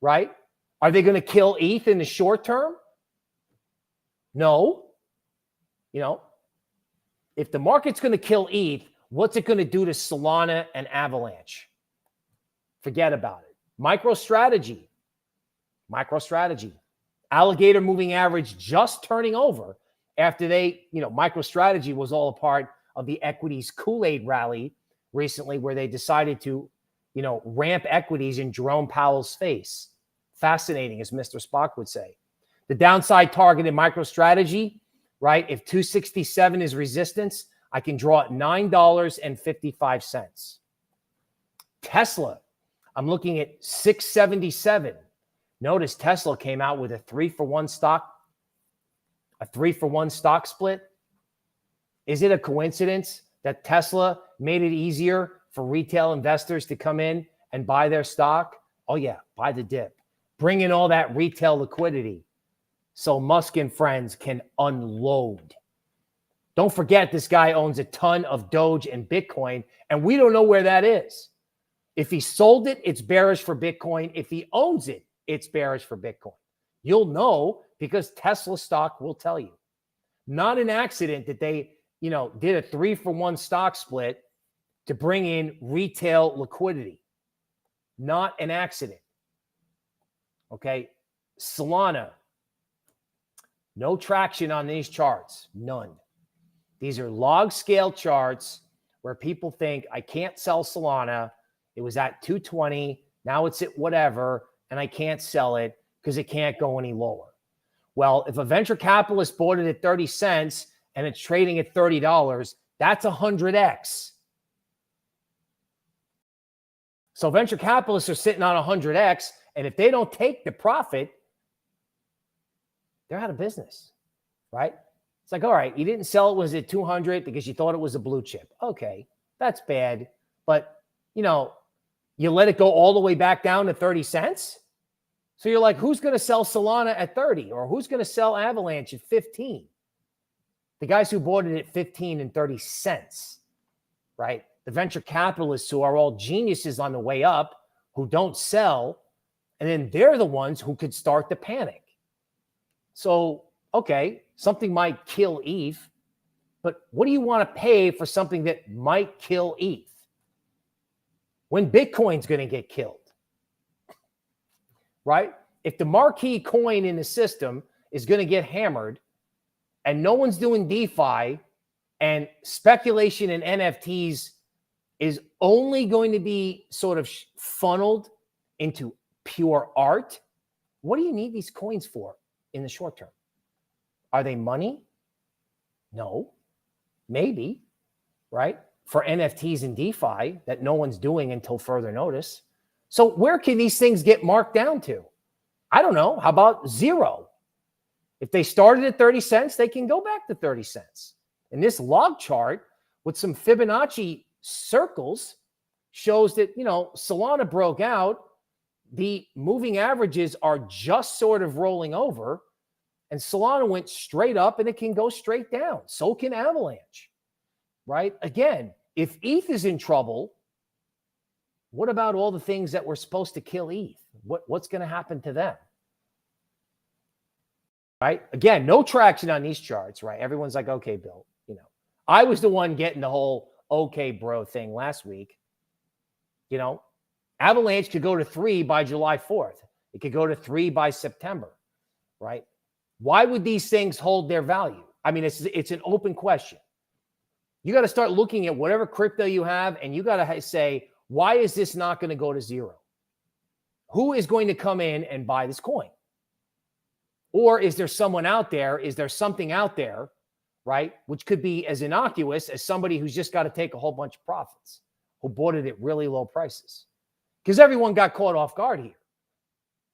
right? Are they going to kill ETH in the short term? No. You know, if the market's going to kill ETH, what's it going to do to Solana and Avalanche? Forget about it. MicroStrategy. Alligator moving average just turning over after they, you know, MicroStrategy was all a part of the equities Kool-Aid rally recently, where they decided to, you know, ramp equities in Jerome Powell's face. Fascinating, as Mr. Spock would say. The downside target in MicroStrategy, right? If 267 is resistance, I can draw at $9.55. Tesla, I'm looking at 677. Notice Tesla came out with a 3-for-1 stock split. Is it a coincidence that Tesla made it easier for retail investors to come in and buy their stock? Oh yeah, buy the dip. Bring in all that retail liquidity so Musk and friends can unload. Don't forget, this guy owns a ton of Doge and Bitcoin, and we don't know where that is. If he sold it, it's bearish for Bitcoin. If he owns it, it's bearish for Bitcoin. You'll know because Tesla stock will tell you. Not an accident that they, you know, did a 3-for-1 stock split to bring in retail liquidity. Not an accident. Okay. Solana. No traction on these charts. None. These are log scale charts where people think, I can't sell Solana. It was at 220. Now it's at whatever, and I can't sell it because it can't go any lower. Well, if a venture capitalist bought it at 30 cents and it's trading at $30, that's 100x. So venture capitalists are sitting on 100x, and if they don't take the profit, they're out of business, right? It's like, all right, you didn't sell it, was it 200 because you thought it was a blue chip? Okay, that's bad. But, you know, you let it go all the way back down to 30 cents? So you're like, who's going to sell Solana at 30? Or who's going to sell Avalanche at 15? The guys who bought it at 15 and 30 cents, right? The venture capitalists who are all geniuses on the way up, who don't sell, and then they're the ones who could start the panic. So, okay, something might kill ETH, but what do you want to pay for something that might kill ETH? When Bitcoin's going to get killed, right? if the marquee coin in the system is going to get hammered and no one's doing DeFi and speculation in NFTs is only going to be sort of funneled into pure art, what do you need these coins for in the short term? Are they money? No. Maybe, right? For NFTs and DeFi that no one's doing until further notice. So where can these things get marked down to? I don't know. How about zero? If they started at 30 cents, they can go back to 30 cents. And this log chart with some Fibonacci circles shows that, Solana broke out. The moving averages are just sort of rolling over. And Solana went straight up and it can go straight down. So can Avalanche, right? Again, if ETH is in trouble, what about all the things that were supposed to kill ETH? What's going to happen to them? Right? Again, no traction on these charts, right? Everyone's like, okay, Bill, I was the one getting the whole okay, bro thing last week. Avalanche could go to 3 by July 4th. It could go to 3 by September, right? Why would these things hold their value? I mean, it's an open question. You got to start looking at whatever crypto you have, and you got to say, why is this not going to go to zero? Who is going to come in and buy this coin? Or is there someone out there? Is there something out there, right, which could be as innocuous as somebody who's just got to take a whole bunch of profits, who bought it at really low prices? Because everyone got caught off guard here,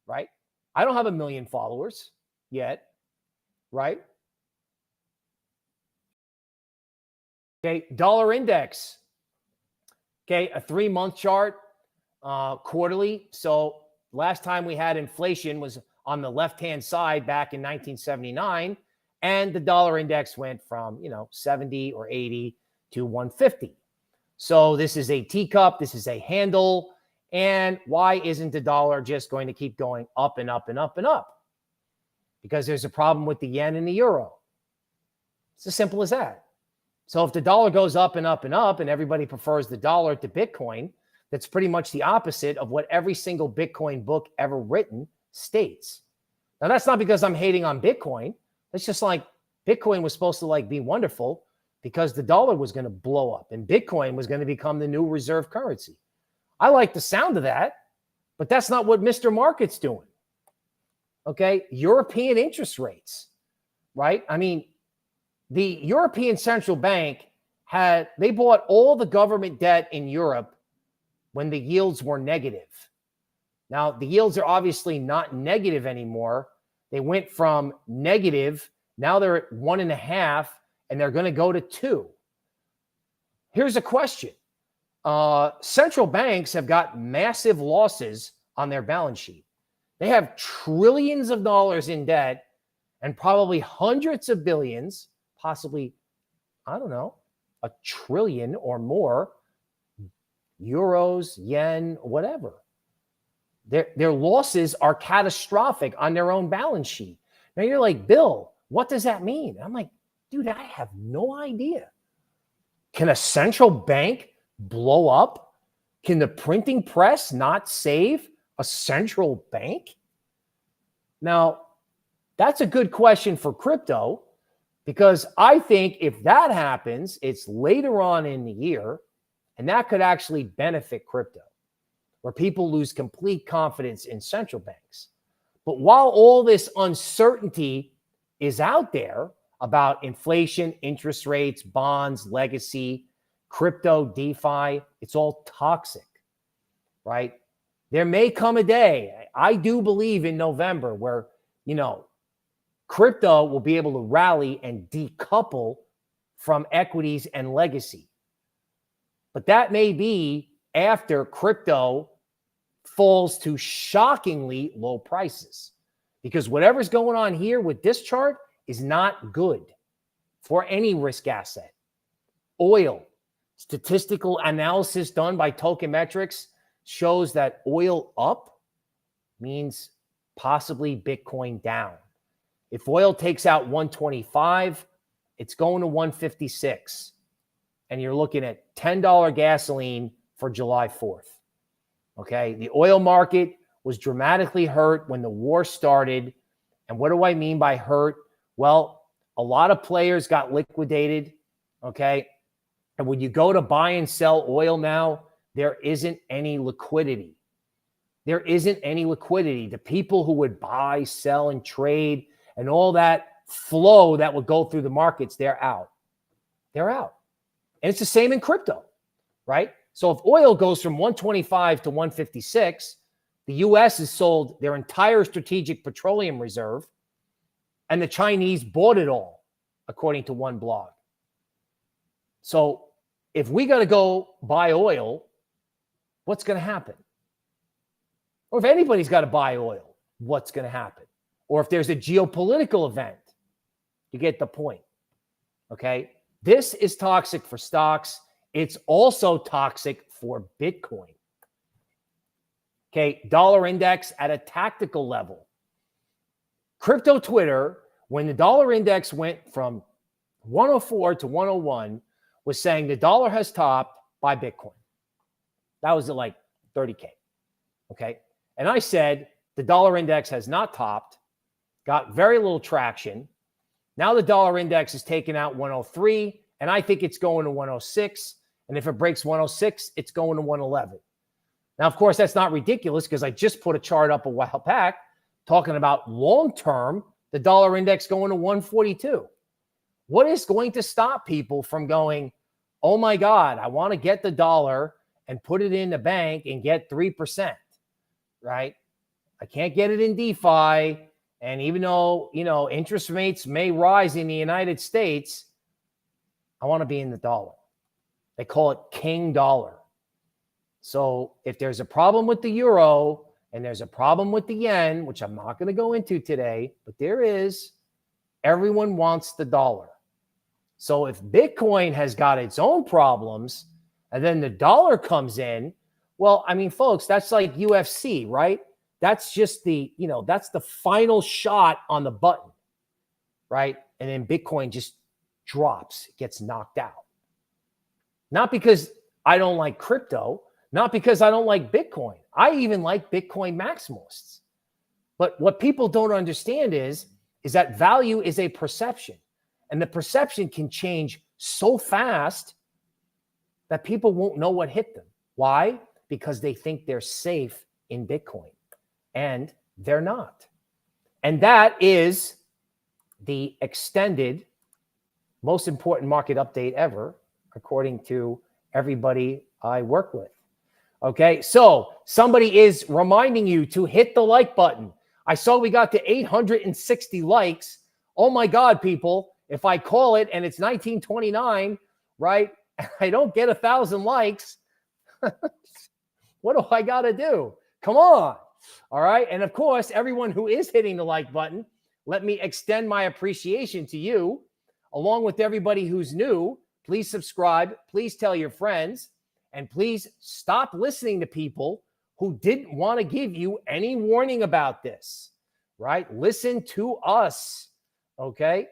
right? I don't have 1 million followers yet, right? Okay, dollar index. Okay, a 3-month chart, quarterly. So last time we had inflation was on the left-hand side back in 1979, and the dollar index went from, 70 or 80 to 150. So this is a teacup, this is a handle, and why isn't the dollar just going to keep going up and up and up and up? Because there's a problem with the yen and the euro. It's as simple as that. So if the dollar goes up and up and up and everybody prefers the dollar to Bitcoin, that's pretty much the opposite of what every single Bitcoin book ever written states. Now, that's not because I'm hating on Bitcoin. It's just like Bitcoin was supposed to be wonderful because the dollar was going to blow up and Bitcoin was going to become the new reserve currency. I like the sound of that, but that's not what Mr. Market's doing. Okay, European interest rates, right? I mean, the European Central Bank they bought all the government debt in Europe when the yields were negative. Now, the yields are obviously not negative anymore. They went from negative, now they're at 1.5, and they're going to go to 2. Here's a question. Central banks have got massive losses on their balance sheet. They have trillions of dollars in debt and probably hundreds of billions, possibly, I don't know, 1 trillion or more, euros, yen, whatever. Their losses are catastrophic on their own balance sheet. Now you're like, Bill, what does that mean? I'm like, dude, I have no idea. Can a central bank blow up? Can the printing press not save a central bank? Now, that's a good question for crypto, because I think if that happens, it's later on in the year, and that could actually benefit crypto, where people lose complete confidence in central banks. But while all this uncertainty is out there about inflation, interest rates, bonds, legacy, crypto, DeFi, it's all toxic, right? There may come a day, I do believe in November, where, crypto will be able to rally and decouple from equities and legacy. But that may be after crypto falls to shockingly low prices, because whatever's going on here with this chart is not good for any risk asset. Oil, statistical analysis done by Tokenmetrics shows that oil up means possibly Bitcoin down. If oil takes out 125, it's going to 156. And you're looking at $10 gasoline for July 4th. Okay, the oil market was dramatically hurt when the war started. And what do I mean by hurt? Well, a lot of players got liquidated, okay? And when you go to buy and sell oil now, there isn't any liquidity. There isn't any liquidity. The people who would buy, sell, and trade and all that flow that would go through the markets, they're out. They're out. And it's the same in crypto, right? So if oil goes from 125 to 156, the U.S. has sold their entire strategic petroleum reserve, and the Chinese bought it all, according to one blog. So if we got to go buy oil, what's going to happen? Or if anybody's got to buy oil, what's going to happen? Or if there's a geopolitical event, you get the point, okay? This is toxic for stocks. It's also toxic for Bitcoin. Okay, dollar index at a tactical level. Crypto Twitter, when the dollar index went from 104 to 101, was saying the dollar has topped by Bitcoin. That was at like 30K. Okay. And I said the dollar index has not topped, got very little traction. Now the dollar index is taking out 103, and I think it's going to 106. And if it breaks 106, it's going to 111. Now, of course, that's not ridiculous because I just put a chart up a while back talking about long-term, the dollar index going to 142. What is going to stop people from going, oh my God, I want to get the dollar and put it in the bank and get 3%, right? I can't get it in DeFi. And even though, interest rates may rise in the United States, I want to be in the dollar. They call it king dollar. So if there's a problem with the euro and there's a problem with the yen, which I'm not going to go into today, but there is, everyone wants the dollar. So if Bitcoin has got its own problems and then the dollar comes in, well, I mean, folks, that's like UFC, right? That's just that's the final shot on the button, right? And then Bitcoin just drops, gets knocked out. Not because I don't like crypto, not because I don't like Bitcoin. I even like Bitcoin maximalists. But what people don't understand is that value is a perception. And the perception can change so fast that people won't know what hit them. Why? Because they think they're safe in Bitcoin. And they're not. And that is the extended, most important market update ever, according to everybody I work with. Okay, so somebody is reminding you to hit the like button. I saw we got to 860 likes. Oh my God, people. If I call it and it's 1929, right, I don't get 1,000 likes, what do I got to do? Come on. All right. And of course, everyone who is hitting the like button, let me extend my appreciation to you. Along with everybody who's new, please subscribe. Please tell your friends. And please stop listening to people who didn't want to give you any warning about this, right? Listen to us, okay?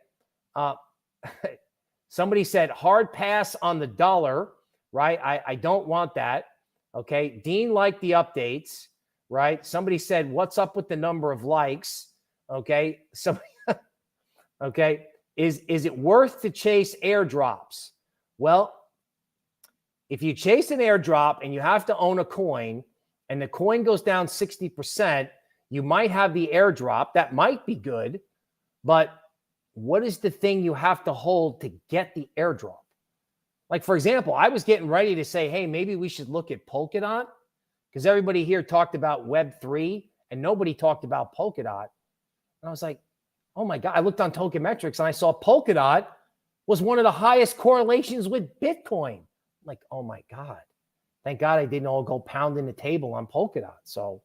Somebody said hard pass on the dollar, right? I don't want that, okay? Dean liked the updates, right? Somebody said, what's up with the number of likes, okay? Somebody, okay? Is it worth to chase airdrops? Well, if you chase an airdrop and you have to own a coin and the coin goes down 60%, you might have the airdrop. That might be good, but what is the thing you have to hold to get the airdrop? Like, for example, I was getting ready to say, hey, maybe we should look at Polkadot because everybody here talked about Web3 and nobody talked about Polkadot. And I was like, oh my God, I looked on Token Metrics and I saw Polkadot was one of the highest correlations with Bitcoin. Like, oh my God, thank God I didn't all go pounding the table on Polkadot. So,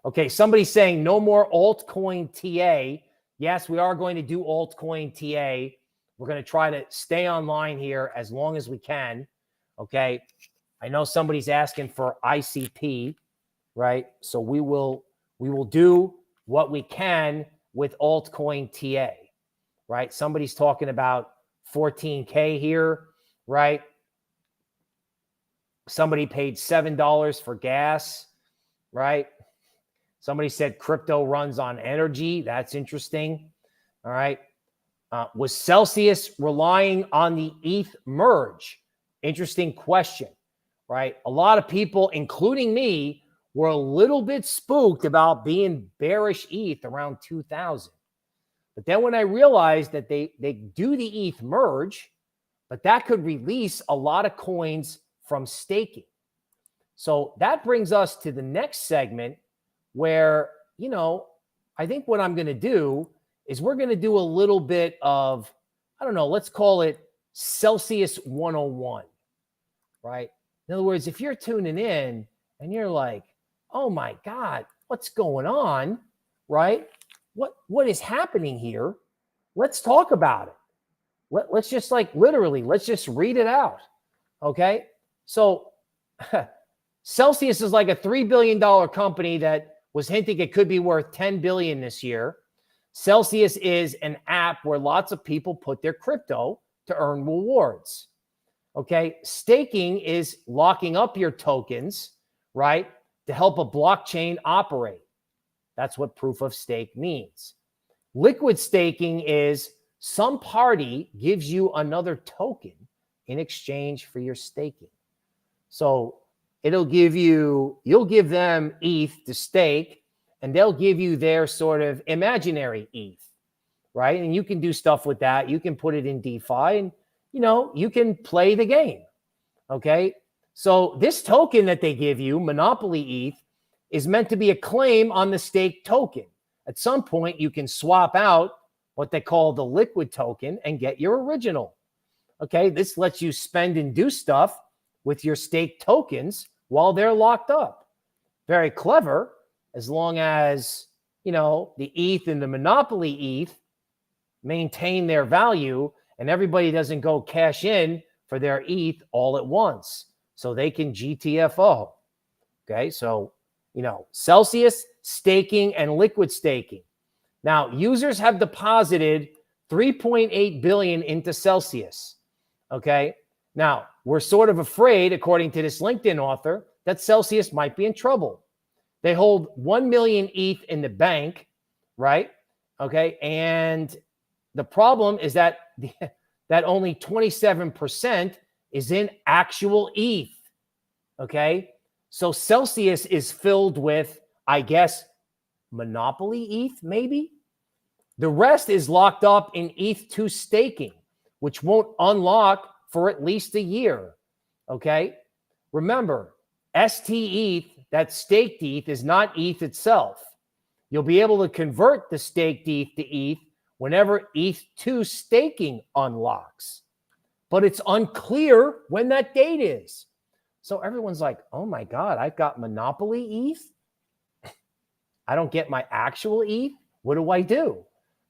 okay, somebody's saying no more altcoin TA. Yes, we are going to do altcoin TA. We're going to try to stay online here as long as we can. Okay, I know somebody's asking for ICP, right? So we will do what we can with altcoin TA, right? Somebody's talking about 14K here, right? Somebody paid $7 for gas, right? Somebody said crypto runs on energy. That's interesting. All right. Was Celsius relying on the ETH merge? Interesting question, right? A lot of people, including me, were a little bit spooked about being bearish ETH around 2000. But then when I realized that they do the ETH merge, but that could release a lot of coins from staking. So that brings us to the next segment where, I think what I'm going to do is we're going to do a little bit of, I don't know, let's call it Celsius 101, right? In other words, if you're tuning in and you're like, oh my God, what's going on, right? What is happening here? Let's talk about it. Let's just literally, let's just read it out, okay? So Celsius is like a $3 billion company that was hinting it could be worth $10 billion this year. Celsius is an app where lots of people put their crypto to earn rewards. Okay. Staking is locking up your tokens, right, to help a blockchain operate. That's what proof of stake means. Liquid staking is some party gives you another token in exchange for your staking. So you'll give them ETH to stake, and they'll give you their sort of imaginary ETH, right? And you can do stuff with that. You can put it in DeFi and, you can play the game, okay? So this token that they give you, Monopoly ETH, is meant to be a claim on the stake token. At some point, you can swap out what they call the liquid token and get your original, okay? This lets you spend and do stuff with your stake tokens while they're locked up. Very clever, as long as, the ETH and the Monopoly ETH maintain their value and everybody doesn't go cash in for their ETH all at once. So they can GTFO. Okay, so, Celsius, staking, and liquid staking. Now, users have deposited 3.8 billion into Celsius. Okay, now we're sort of afraid, according to this LinkedIn author, that Celsius might be in trouble. They hold 1 million ETH in the bank, right? Okay, and the problem is that that only 27% is in actual ETH. Okay, so Celsius is filled with, I guess, Monopoly ETH, maybe. The rest is locked up in ETH2 staking, which won't unlock for at least a year. Okay, remember, STETH, that staked ETH, is not ETH itself. You'll be able to convert the staked ETH to ETH whenever ETH2 staking unlocks. But it's unclear when that date is. So everyone's like, oh my God, I've got Monopoly ETH. I don't get my actual ETH. What do I do?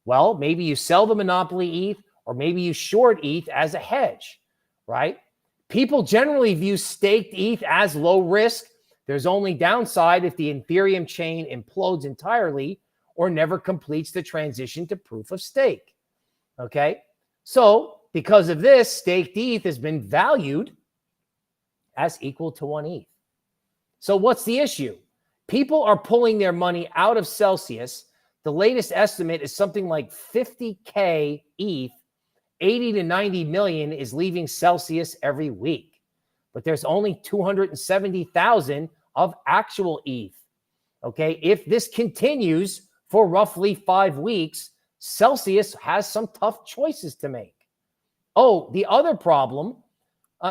Well, maybe you sell the Monopoly ETH, or maybe you short ETH as a hedge, right? People generally view staked ETH as low risk. There's only downside if the Ethereum chain implodes entirely or never completes the transition to proof of stake. Okay, so because of this, staked ETH has been valued as equal to 1 ETH. So what's the issue? People are pulling their money out of Celsius. The latest estimate is something like 50K ETH. 80 to 90 million is leaving Celsius every week. But there's only 270,000 of actual ETH. Okay, if this continues for roughly 5 weeks, Celsius has some tough choices to make. Oh, the other problem,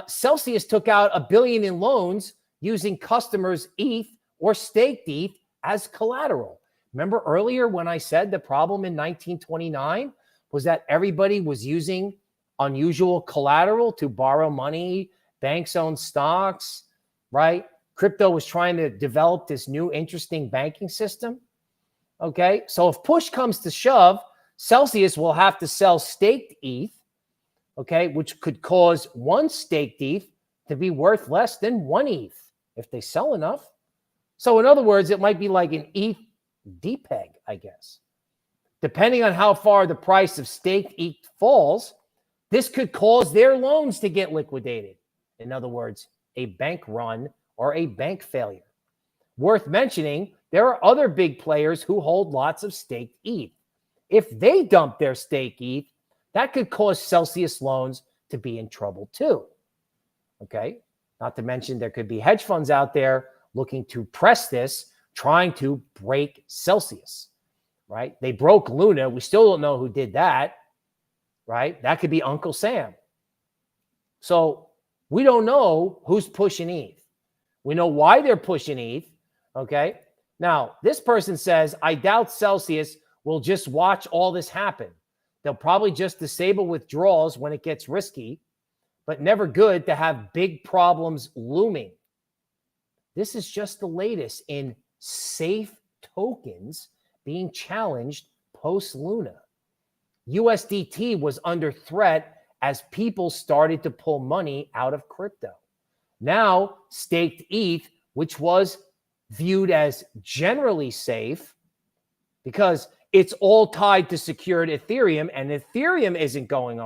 Celsius took out $1 billion in loans using customers' ETH or staked ETH as collateral. Remember earlier when I said the problem in 1929 was that everybody was using unusual collateral to borrow money, banks own stocks, right? Crypto was trying to develop this new interesting banking system. Okay, so if push comes to shove, Celsius will have to sell staked ETH, okay, which could cause one staked ETH to be worth less than 1 ETH if they sell enough. So in other words, it might be like an ETH DPEG, I guess. Depending on how far the price of staked ETH falls, this could cause their loans to get liquidated. In other words, a bank run or a bank failure. Worth mentioning, there are other big players who hold lots of staked ETH. If they dump their staked ETH, that could cause Celsius loans to be in trouble too. Okay? Not to mention there could be hedge funds out there looking to press this, trying to break Celsius, right? They broke Luna. We still don't know who did that, right? That could be Uncle Sam. So we don't know who's pushing ETH. We know why they're pushing ETH, okay? Now, this person says, I doubt Celsius will just watch all this happen. They'll probably just disable withdrawals when it gets risky, but never good to have big problems looming. This is just the latest in safe tokens being challenged post-Luna. USDT was under threat as people started to pull money out of crypto. Now, staked ETH, which was viewed as generally safe because it's all tied to secured Ethereum, and Ethereum isn't going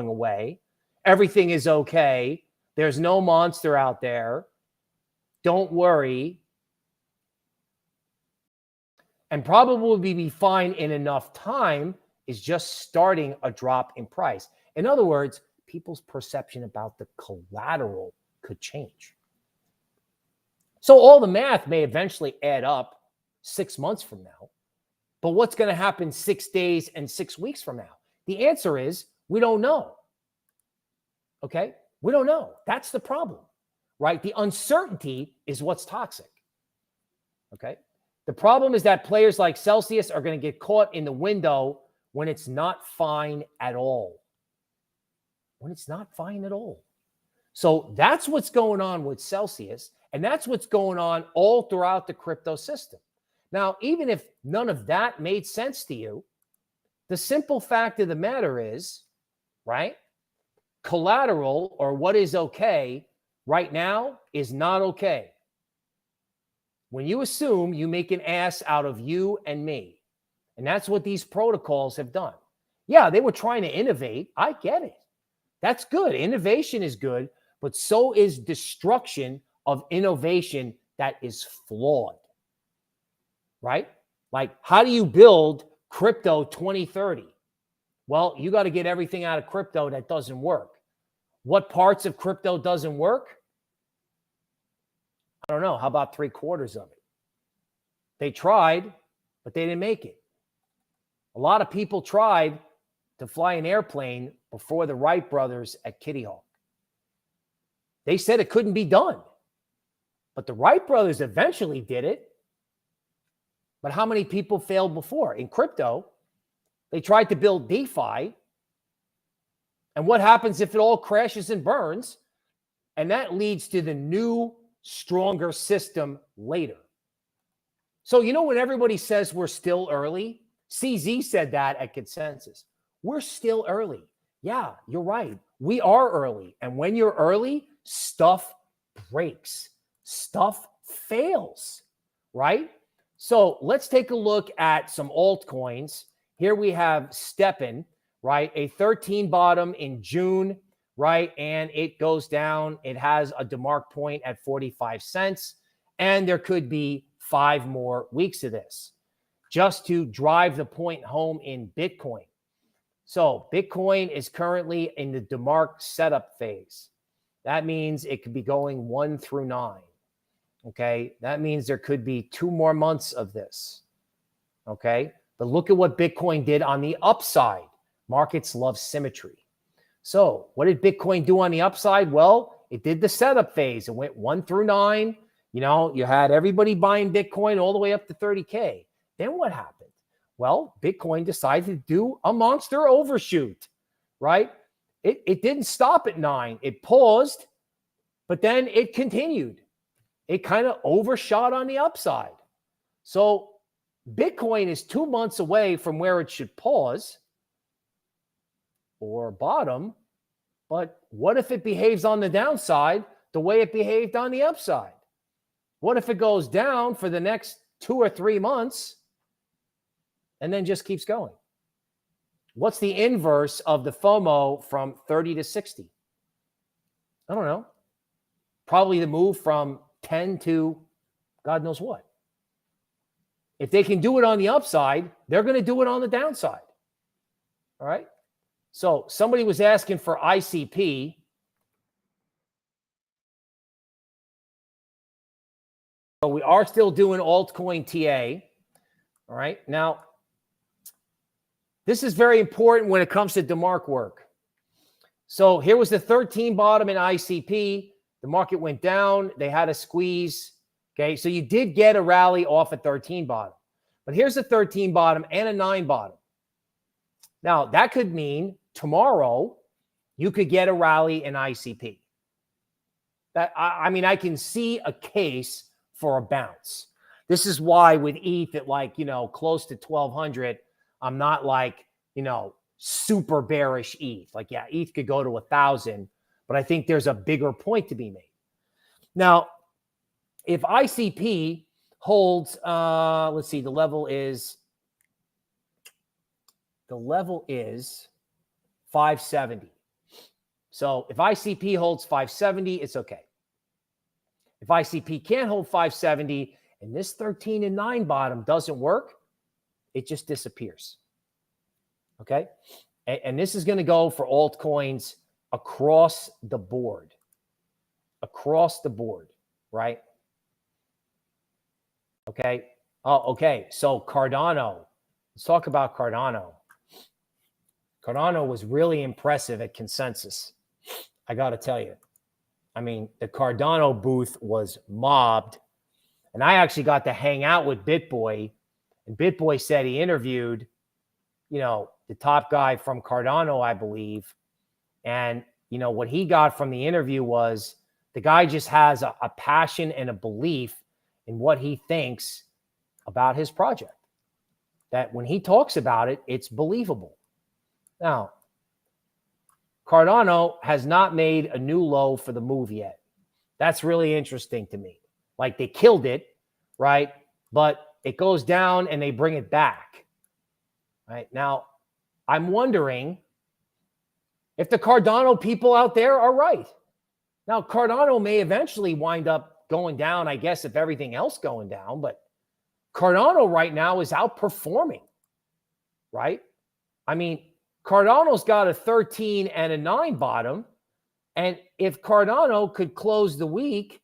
away. Everything is okay. There's no monster out there. Don't worry. And probably be fine in enough time is just starting a drop in price. In other words, people's perception about the collateral could change. So all the math may eventually add up 6 months from now. But what's going to happen 6 days and 6 weeks from now? The answer is we don't know. Okay? We don't know. That's the problem, right? The uncertainty is what's toxic. Okay? The problem is that players like Celsius are going to get caught in the window when it's not fine at all. When it's not fine at all. So that's what's going on with Celsius, and that's what's going on all throughout the crypto system. Now, even if none of that made sense to you, the simple fact of the matter is, right, collateral, or what is okay right now, is not okay. When you assume, you make an ass out of you and me. And that's what these protocols have done. Yeah, they were trying to innovate. I get it. That's good. Innovation is good, but so is destruction of innovation that is flawed. Right? Like, how do you build crypto 2030? Well, you got to get everything out of crypto that doesn't work. What parts of crypto doesn't work? I don't know. How about 3/4 of it? They tried, but they didn't make it. A lot of people tried to fly an airplane before the Wright brothers at Kitty Hawk. They said it couldn't be done. But the Wright brothers eventually did it. But how many people failed before? In crypto, they tried to build DeFi. And what happens if it all crashes and burns? And that leads to the new, stronger system later. So, you know, when everybody says we're still early, CZ said that at Consensus. We're still early. Yeah, you're right. We are early. And when you're early, stuff breaks. Stuff fails, right? So let's take a look at some altcoins. Here we have StepN, right? A 13 bottom in June, right? And it goes down. It has a DeMark point at 45 cents. And there could be 5 more weeks of this just to drive the point home in Bitcoin. So Bitcoin is currently in the DeMark setup phase. That means it could be going 1 through 9. Okay, that means there could be 2 more months of this. Okay, but look at what Bitcoin did on the upside. Markets love symmetry. So what did Bitcoin do on the upside? Well, it did the setup phase. It went 1 through 9. You know, you had everybody buying Bitcoin all the way up to 30K. Then what happened? Well, Bitcoin decided to do a monster overshoot, right? It didn't stop at 9. It paused, but then it continued. It kind of overshot on the upside. So Bitcoin is 2 months away from where it should pause or bottom. But what if it behaves on the downside the way it behaved on the upside? What if it goes down for the next 2 or 3 months and then just keeps going? What's the inverse of the FOMO from 30 to 60? I don't know. probably the move from 10 to God knows what. If they can do it on the upside, they're going to do it on the downside. All right. So somebody was asking for ICP. So we are still doing altcoin TA. All right. Now, this is very important when it comes to DeMark work. So here was the 13 bottom in ICP. The market went down. They had a squeeze. Okay. So you did get a rally off a 13 bottom. But here's a 13 bottom and a 9 bottom. Now, that could mean tomorrow you could get a rally in ICP. I mean, I can see a case for a bounce. This is why with ETH at close to 1,200, I'm not super bearish ETH. Yeah, ETH could go to 1,000, but I think there's a bigger point to be made. Now, if ICP holds, let's see, the level is 570. So if ICP holds 570, it's okay. If ICP can't hold 570 and this 13 and 9 bottom doesn't work, it just disappears. Okay. And this is going to go for altcoins across the board. Across the board, right? Okay. Oh, okay. So Cardano. Let's talk about Cardano. Cardano was really impressive at consensus. I got to tell you. I mean, the Cardano booth was mobbed. And I actually got to hang out with BitBoy. And BitBoy said he interviewed, the top guy from Cardano, I believe. And, what he got from the interview was the guy just has a passion and a belief in what he thinks about his project. That when he talks about it, it's believable. Now, Cardano has not made a new low for the move yet. That's really interesting to me. They killed it, right? But it goes down and they bring it back. Right? Now, I'm wondering if the Cardano people out there are right. Now, Cardano may eventually wind up going down, I guess, if everything else going down, but Cardano right now is outperforming, right? I mean, Cardano's got a 13 and a 9 bottom. And if Cardano could close the week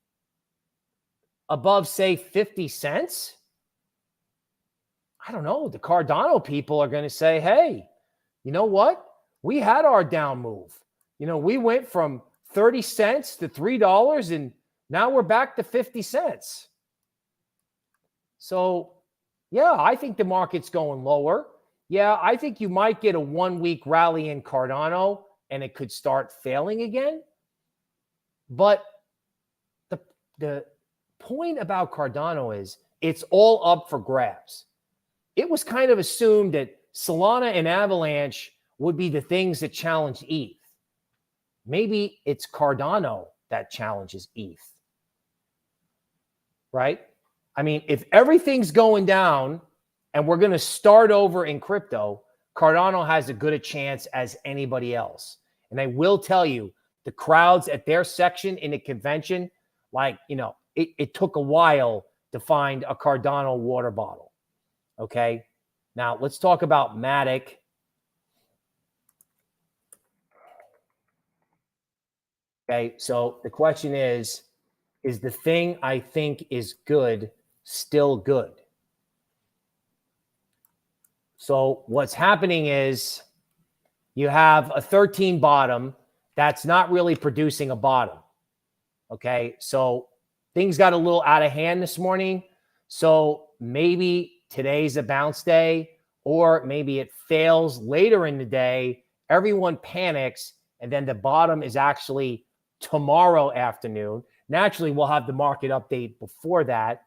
above, say, 50 cents, I don't know. The Cardano people are going to say, hey, you know what? We had our down move. We went from 30 cents to $3 and now we're back to 50 cents. So, yeah, I think the market's going lower. Yeah, I think you might get a 1-week rally in Cardano and it could start failing again. But the point about Cardano is it's all up for grabs. It was kind of assumed that Solana and Avalanche would be the things that challenge ETH. Maybe it's Cardano that challenges ETH. Right? I mean, if everything's going down and we're going to start over in crypto, Cardano has as good a chance as anybody else. And I will tell you, the crowds at their section in the convention, it took a while to find a Cardano water bottle. Okay. Now let's talk about MATIC. Okay. So the question is the thing I think is good still good? So what's happening is you have a 13 bottom that's not really producing a bottom. Okay. So things got a little out of hand this morning. So maybe today's a bounce day, or maybe it fails later in the day. Everyone panics, and then the bottom is actually tomorrow afternoon. Naturally, we'll have the market update before that.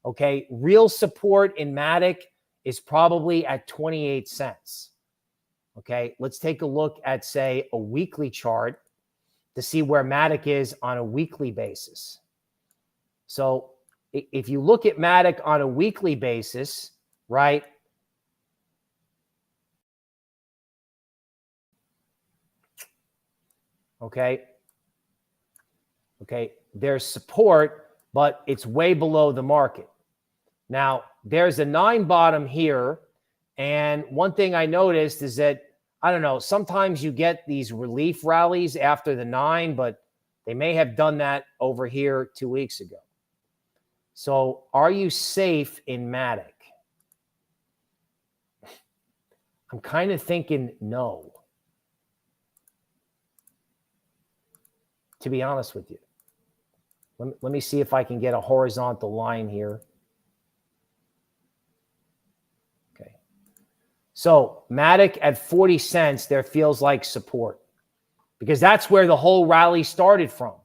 Okay. Real support in MATIC is probably at 28 cents. Okay. Let's take a look at, say, a weekly chart to see where MATIC is on a weekly basis. So if you look at MATIC on a weekly basis, right? Okay. Okay, there's support, but it's way below the market. Now, there's a 9 bottom here. And one thing I noticed is that, I don't know, sometimes you get these relief rallies after the 9, but they may have done that over here 2 weeks ago. So are you safe in MATIC? I'm kind of thinking no, to be honest with you. Let me see if I can get a horizontal line here. Okay. So MATIC at 40 cents, there feels like support because that's where the whole rally started from.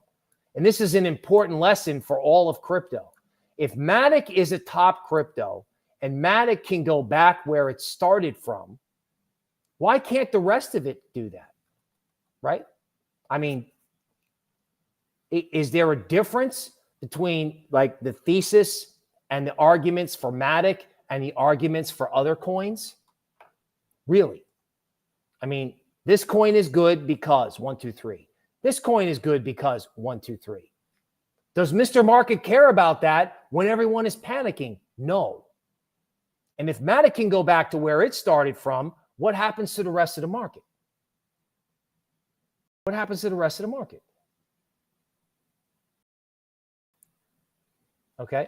And this is an important lesson for all of crypto. If MATIC is a top crypto and MATIC can go back where it started from, why can't the rest of it do that? Right? I mean, is there a difference between like the thesis and the arguments for MATIC and the arguments for other coins? Really? I mean, this coin is good because 1, 2, 3. This coin is good because 1, 2, 3. Does Mr. Market care about that when everyone is panicking? No. And if MATIC can go back to where it started from, what happens to the rest of the market? What happens to the rest of the market? Okay.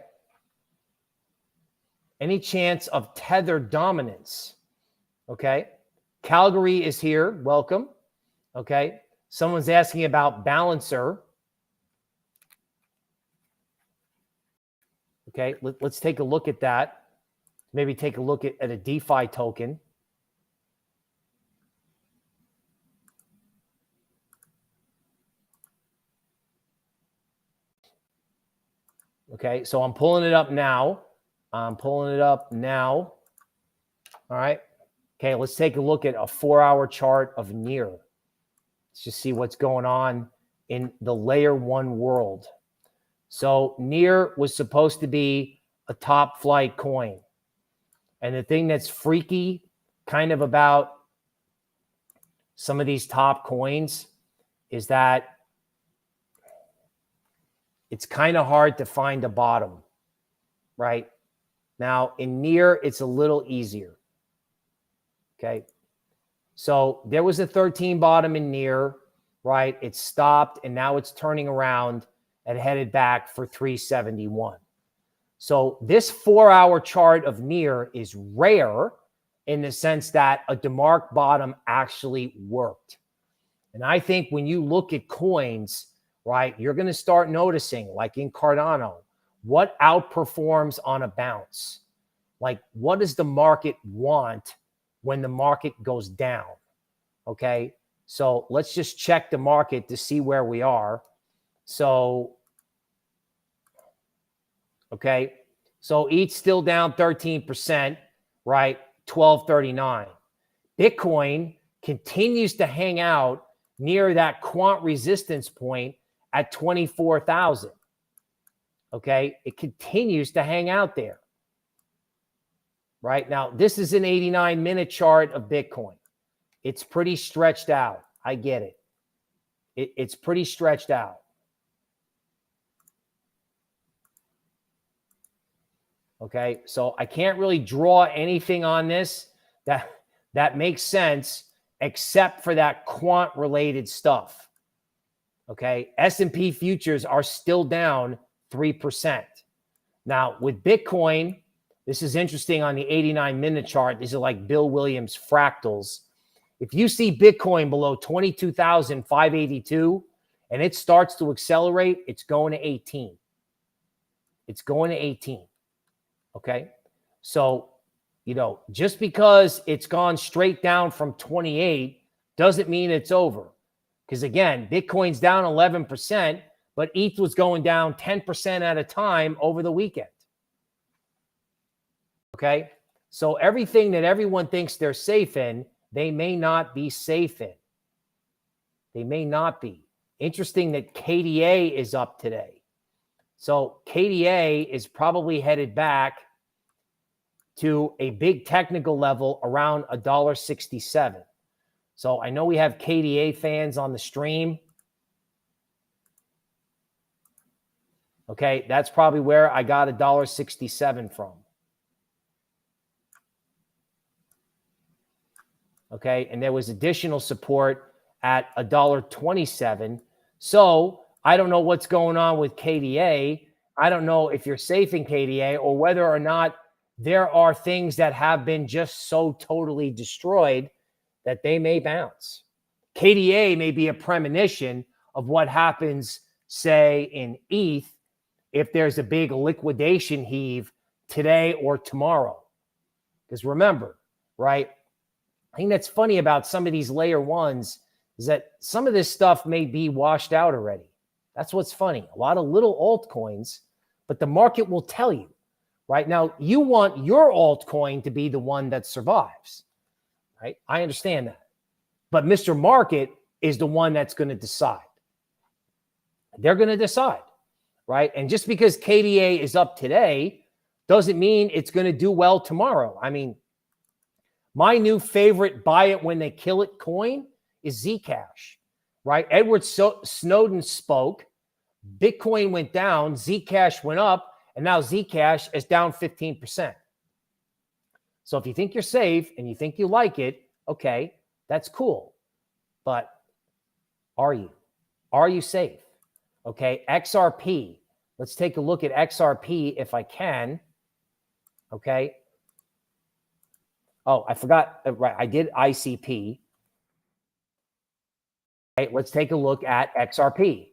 Any chance of tether dominance? Okay. Calgary is here. Welcome. Okay. Someone's asking about Balancer. Okay. Let's take a look at that. Maybe take a look at a DeFi token. Okay, so I'm pulling it up now. All right. Okay, let's take a look at a 4-hour chart of near. Let's just see what's going on in the layer 1 world. So near was supposed to be a top flight coin. And the thing that's freaky kind of about some of these top coins is that it's kind of hard to find a bottom, right? Now, in near, it's a little easier, okay? So there was a 13 bottom in near, right? It stopped, and now it's turning around and headed back for 371. So this 4-hour chart of near is rare in the sense that a DeMark bottom actually worked. And I think when you look at coins, right, you're going to start noticing, like in Cardano, what outperforms on a bounce? Like, what does the market want when the market goes down? Okay, so let's just check the market to see where we are. So, okay, so ETH still down 13%, right? 1239. Bitcoin continues to hang out near that quant resistance point at 24,000. Okay, it continues to hang out there. Right now, this is an 89-minute chart of Bitcoin. It's pretty stretched out. I get it. It's pretty stretched out. Okay, so I can't really draw anything on this that makes sense except for that quant-related stuff. Okay, S&P futures are still down 3%. Now, with Bitcoin, this is interesting on the 89-minute chart. These are like Bill Williams fractals. If you see Bitcoin below 22,582 and it starts to accelerate, it's going to 18. It's going to 18. Okay, so, you know, just because it's gone straight down from 28 doesn't mean it's over. Because again, Bitcoin's down 11%, but ETH was going down 10% at a time over the weekend. Okay, so everything that everyone thinks they're safe in, they may not be safe in. They may not be. Interesting that KDA is up today. So KDA is probably headed back to a big technical level around $1.67. So I know we have KDA fans on the stream. Okay, that's probably where I got $1.67 from. Okay, and there was additional support at $1.27. So I don't know what's going on with KDA. I don't know if you're safe in KDA or whether or not there are things that have been just so totally destroyed that they may bounce. KDA may be a premonition of what happens, say, in ETH if there's a big liquidation heave today or tomorrow. Because remember, right, I think that's funny about some of these layer ones is that some of this stuff may be washed out already. That's what's funny. A lot of little altcoins, but the market will tell you, right? Now, you want your altcoin to be the one that survives, right? I understand that. But Mr. Market is the one that's going to decide. They're going to decide, right? And just because KDA is up today doesn't mean it's going to do well tomorrow. I mean, my new favorite buy it when they kill it coin is Zcash, right? Edward Snowden spoke, Bitcoin went down, Zcash went up, and now Zcash is down 15%. So if you think you're safe and you think you like it, okay, that's cool. But are you? Are you safe? Okay, XRP. Let's take a look at XRP if I can. Okay. Oh, I forgot. Right, I did ICP. Okay, let's take a look at XRP.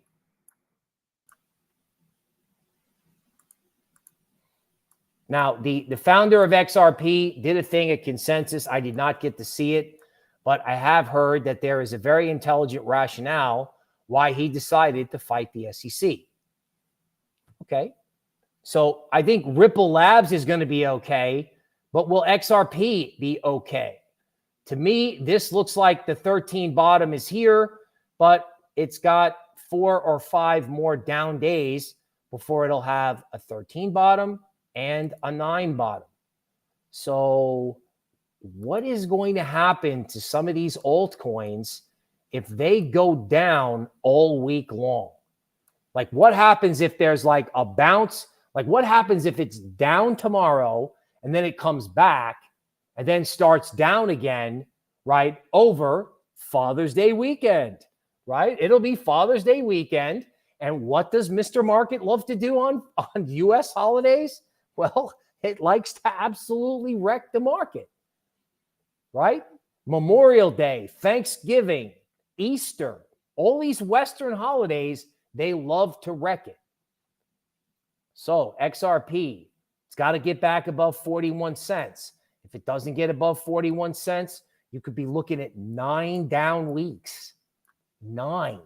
Now, the founder of XRP did a thing at Consensus. I did not get to see it, but I have heard that there is a very intelligent rationale why he decided to fight the SEC. Okay. So I think Ripple Labs is going to be okay, but will XRP be okay? To me, this looks like the 13 bottom is here, but it's got 4 or 5 more down days before it'll have a 13 bottom and a 9 bottom. So what is going to happen to some of these altcoins if they go down all week long? Like what happens if there's like a bounce? Like what happens if it's down tomorrow and then it comes back and then starts down again, right, over Father's Day weekend, right? It'll be Father's Day weekend. And what does Mr. Market love to do on U.S. holidays? Well, it likes to absolutely wreck the market, right? Memorial Day, Thanksgiving, Easter, all these Western holidays, they love to wreck it. So XRP, it's got to get back above 41 cents. If it doesn't get above 41 cents, you could be looking at 9 down weeks. 9,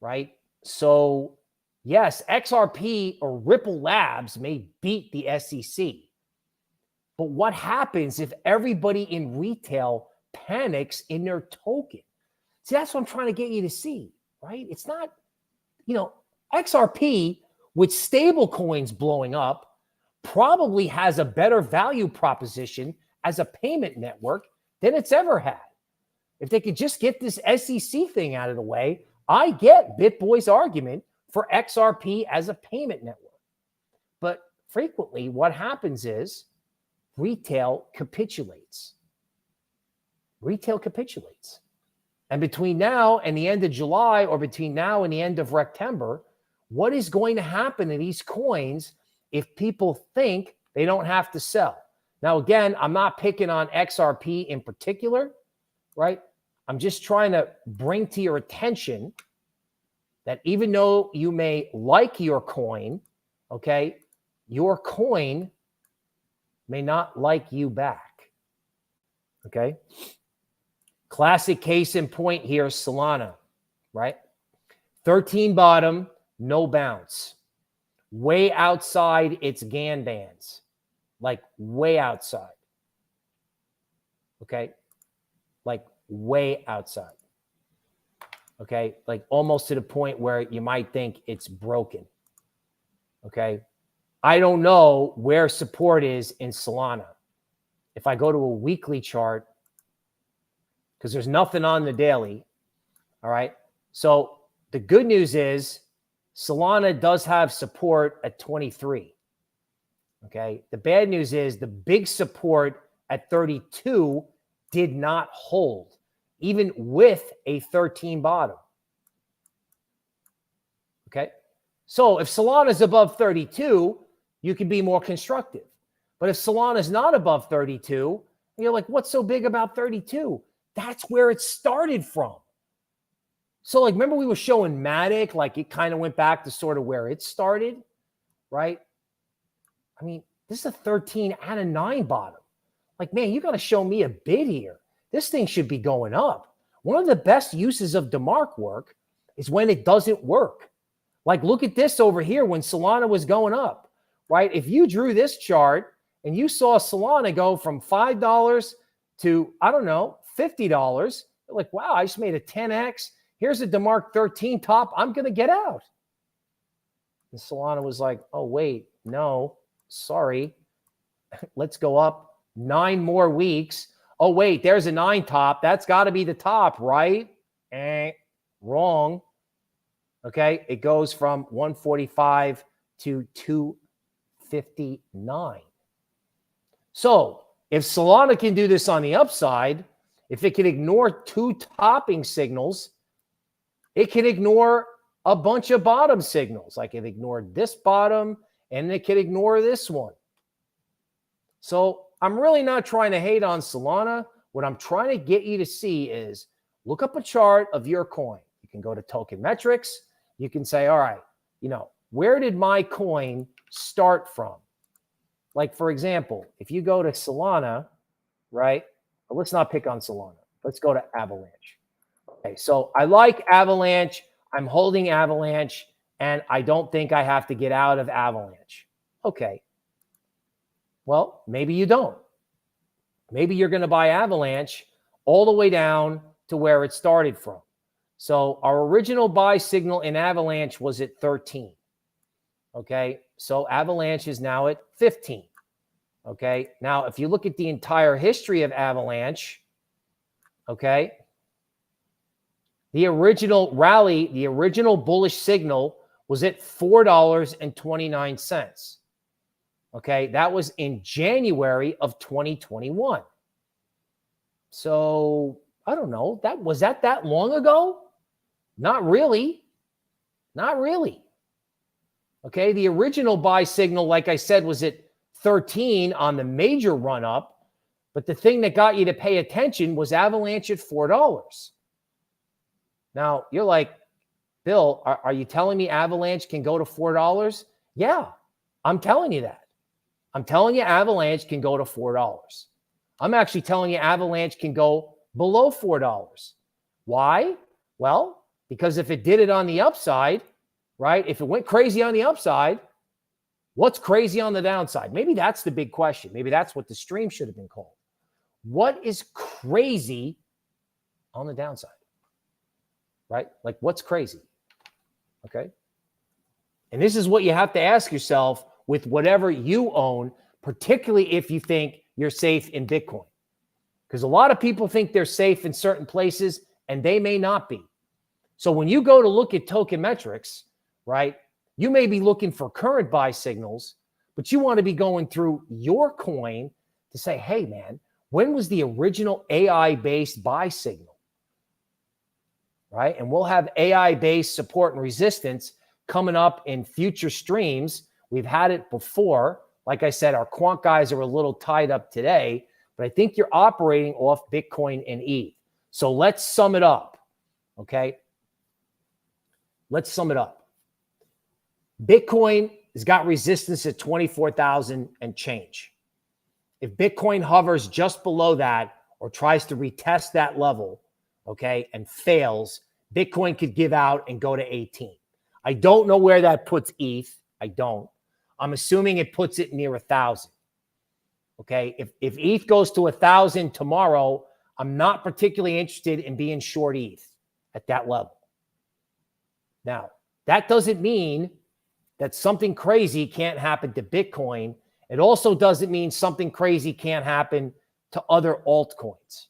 right? So yes, XRP or Ripple Labs may beat the SEC. But what happens if everybody in retail panics in their token? See, that's what I'm trying to get you to see, right? It's not, XRP with stable coins blowing up probably has a better value proposition as a payment network than it's ever had. If they could just get this SEC thing out of the way, I get BitBoy's argument for XRP as a payment network. But frequently what happens is retail capitulates. Retail capitulates. And between now and the end of July or between now and the end of September, what is going to happen to these coins if people think they don't have to sell? Now, again, I'm not picking on XRP in particular, right? I'm just trying to bring to your attention that even though you may like your coin, okay, your coin may not like you back, okay? Classic case in point here, Solana, right? 13 bottom, no bounce. Way outside its GAN bands, like way outside, okay? Like way outside. Okay, like almost to the point where you might think it's broken. Okay, I don't know where support is in Solana. If I go to a weekly chart, because there's nothing on the daily, all right? So the good news is Solana does have support at 23. Okay. The bad news is the big support at 32 did not hold, even with a 13 bottom. Okay. So if Solana is above 32, you can be more constructive. But if Solana is not above 32, you're like, what's so big about 32? That's where it started from. So like, remember we were showing MATIC, like it kind of went back to sort of where it started, right? I mean, this is a 13 and a 9 bottom. Like, man, you got to show me a bid here. This thing should be going up. One of the best uses of DeMark work is when it doesn't work. Like, look at this over here when Solana was going up, right? If you drew this chart and you saw Solana go from $5 to, I don't know, $50, you're like, wow, I just made a 10x. Here's a DeMark 13 top. I'm going to get out. And Solana was like, oh, wait, no, sorry. Let's go up 9 more weeks. Oh, wait, there's a 9 top. That's got to be the top, right? Wrong. Okay, it goes from 145 to 259. So if Solana can do this on the upside, if it can ignore 2 topping signals, it can ignore a bunch of bottom signals. Like it ignored this bottom and it can ignore this one. So I'm really not trying to hate on Solana. What I'm trying to get you to see is look up a chart of your coin. You can go to token metrics. You can say, all right, where did my coin start from? Like, for example, if you go to Solana, right? But let's not pick on Solana. Let's go to Avalanche. Okay, so I like Avalanche. I'm holding Avalanche, and I don't think I have to get out of Avalanche. Okay. Well, maybe you don't. Maybe you're going to buy Avalanche all the way down to where it started from. So our original buy signal in Avalanche was at 13. Okay. So Avalanche is now at 15. Okay. Now, if you look at the entire history of Avalanche, okay, the original rally, the original bullish signal was at $4.29. Okay. That was in January of 2021. So I don't know. Was that long ago? Not really. Not really. Okay. The original buy signal, like I said, was at 13 on the major run up. But the thing that got you to pay attention was Avalanche at $4. Now you're like, Bill, are you telling me Avalanche can go to $4? Yeah, I'm telling you that. I'm telling you Avalanche can go to $4. I'm actually telling you Avalanche can go below $4. Why? Well, because if it did it on the upside, right? If it went crazy on the upside, what's crazy on the downside? Maybe that's the big question. Maybe that's what the stream should have been called. What is crazy on the downside? Right? Like what's crazy? Okay. And this is what you have to ask yourself with whatever you own, particularly if you think you're safe in Bitcoin. Because a lot of people think they're safe in certain places and they may not be. So when you go to look at token metrics, right, you may be looking for current buy signals, but you want to be going through your coin to say, hey, man, when was the original AI-based buy signal? Right? And we'll have AI-based support and resistance coming up in future streams. We've had it before. Like I said, our quant guys are a little tied up today, but I think you're operating off Bitcoin and ETH. So let's sum it up. Okay. Let's sum it up. Bitcoin has got resistance at 24,000 and change. If Bitcoin hovers just below that or tries to retest that level, okay, and fails, Bitcoin could give out and go to 18. I don't know where that puts ETH. I don't. I'm assuming it puts it near 1,000. Okay, if ETH goes to 1,000 tomorrow, I'm not particularly interested in being short ETH at that level. Now, that doesn't mean that something crazy can't happen to Bitcoin. It also doesn't mean something crazy can't happen to other altcoins,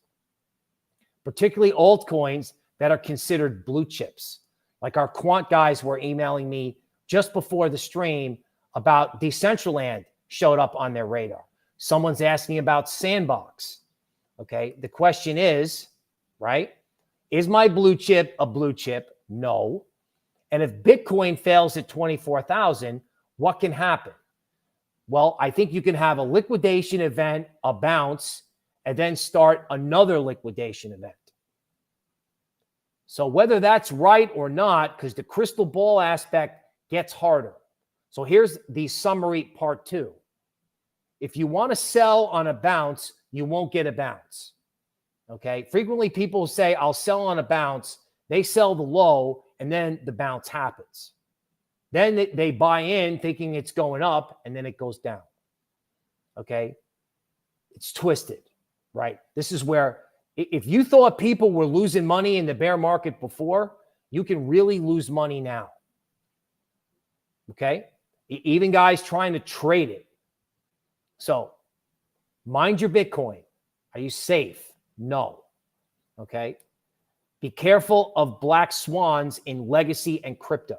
particularly altcoins that are considered blue chips. Like our quant guys were emailing me just before the stream about Decentraland showed up on their radar. Someone's asking about Sandbox. Okay, the question is, right, is my blue chip a blue chip? No. And if Bitcoin fails at 24,000, what can happen? Well, I think you can have a liquidation event, a bounce, and then start another liquidation event. So whether that's right or not, because the crystal ball aspect gets harder. So here's the summary part 2. If you want to sell on a bounce, you won't get a bounce. Okay. Frequently people say, I'll sell on a bounce. They sell the low and then the bounce happens. Then they buy in thinking it's going up and then it goes down. Okay. It's twisted, right? This is where if you thought people were losing money in the bear market before, you can really lose money now. Okay. Even guys trying to trade it. So mind your Bitcoin. Are you safe? No. Okay. Be careful of black swans in legacy and crypto.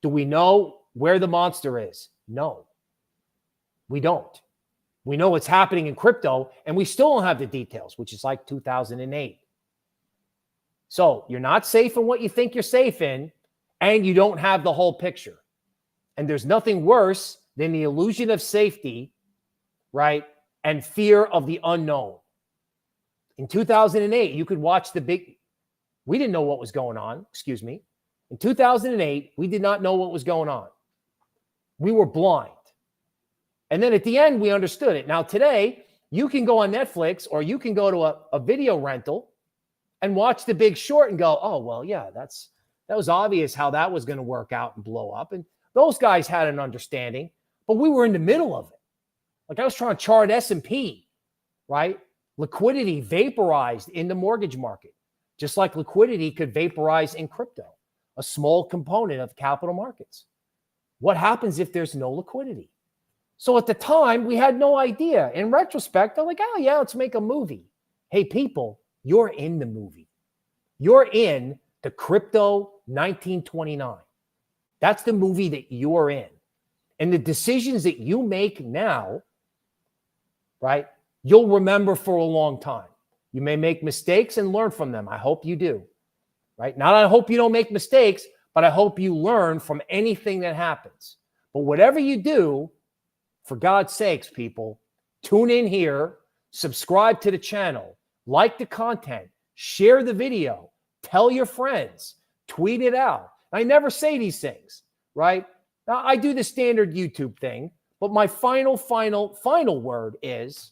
Do we know where the monster is? No, we don't. We know what's happening in crypto and we still don't have the details, which is like 2008. So you're not safe in what you think you're safe in, and you don't have the whole picture. And there's nothing worse than the illusion of safety, right? And fear of the unknown. In 2008, you could watch we didn't know what was going on. Excuse me. In 2008, we did not know what was going on. We were blind. And then at the end, we understood it. Now today, you can go on Netflix or you can go to a video rental and watch The Big Short and go, oh, well, yeah, that was obvious how that was going to work out and blow up. And those guys had an understanding, but we were in the middle of it. Like I was trying to chart S&P, right? Liquidity vaporized in the mortgage market, just like liquidity could vaporize in crypto, a small component of capital markets. What happens if there's no liquidity? So at the time, we had no idea. In retrospect, I'm like, oh, yeah, let's make a movie. Hey, people, you're in the movie. You're in the crypto 1929. That's the movie that you're in. And the decisions that you make now, right, you'll remember for a long time. You may make mistakes and learn from them. I hope you do, right? Not I hope you don't make mistakes, but I hope you learn from anything that happens. But whatever you do, for God's sakes, people, tune in here, subscribe to the channel, like the content, share the video, tell your friends, tweet it out. I never say these things, right? Now, I do the standard YouTube thing, but my final word is,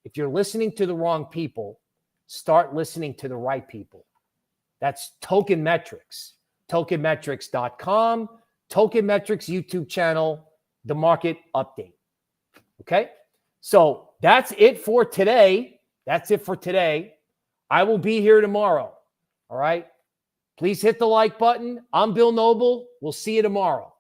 if you're listening to the wrong people, start listening to the right people. That's Token Metrics, tokenmetrics.com, Token Metrics YouTube channel, the market update. Okay. So that's it for today. That's it for today. I will be here tomorrow. All right. Please hit the like button. I'm Bill Noble. We'll see you tomorrow.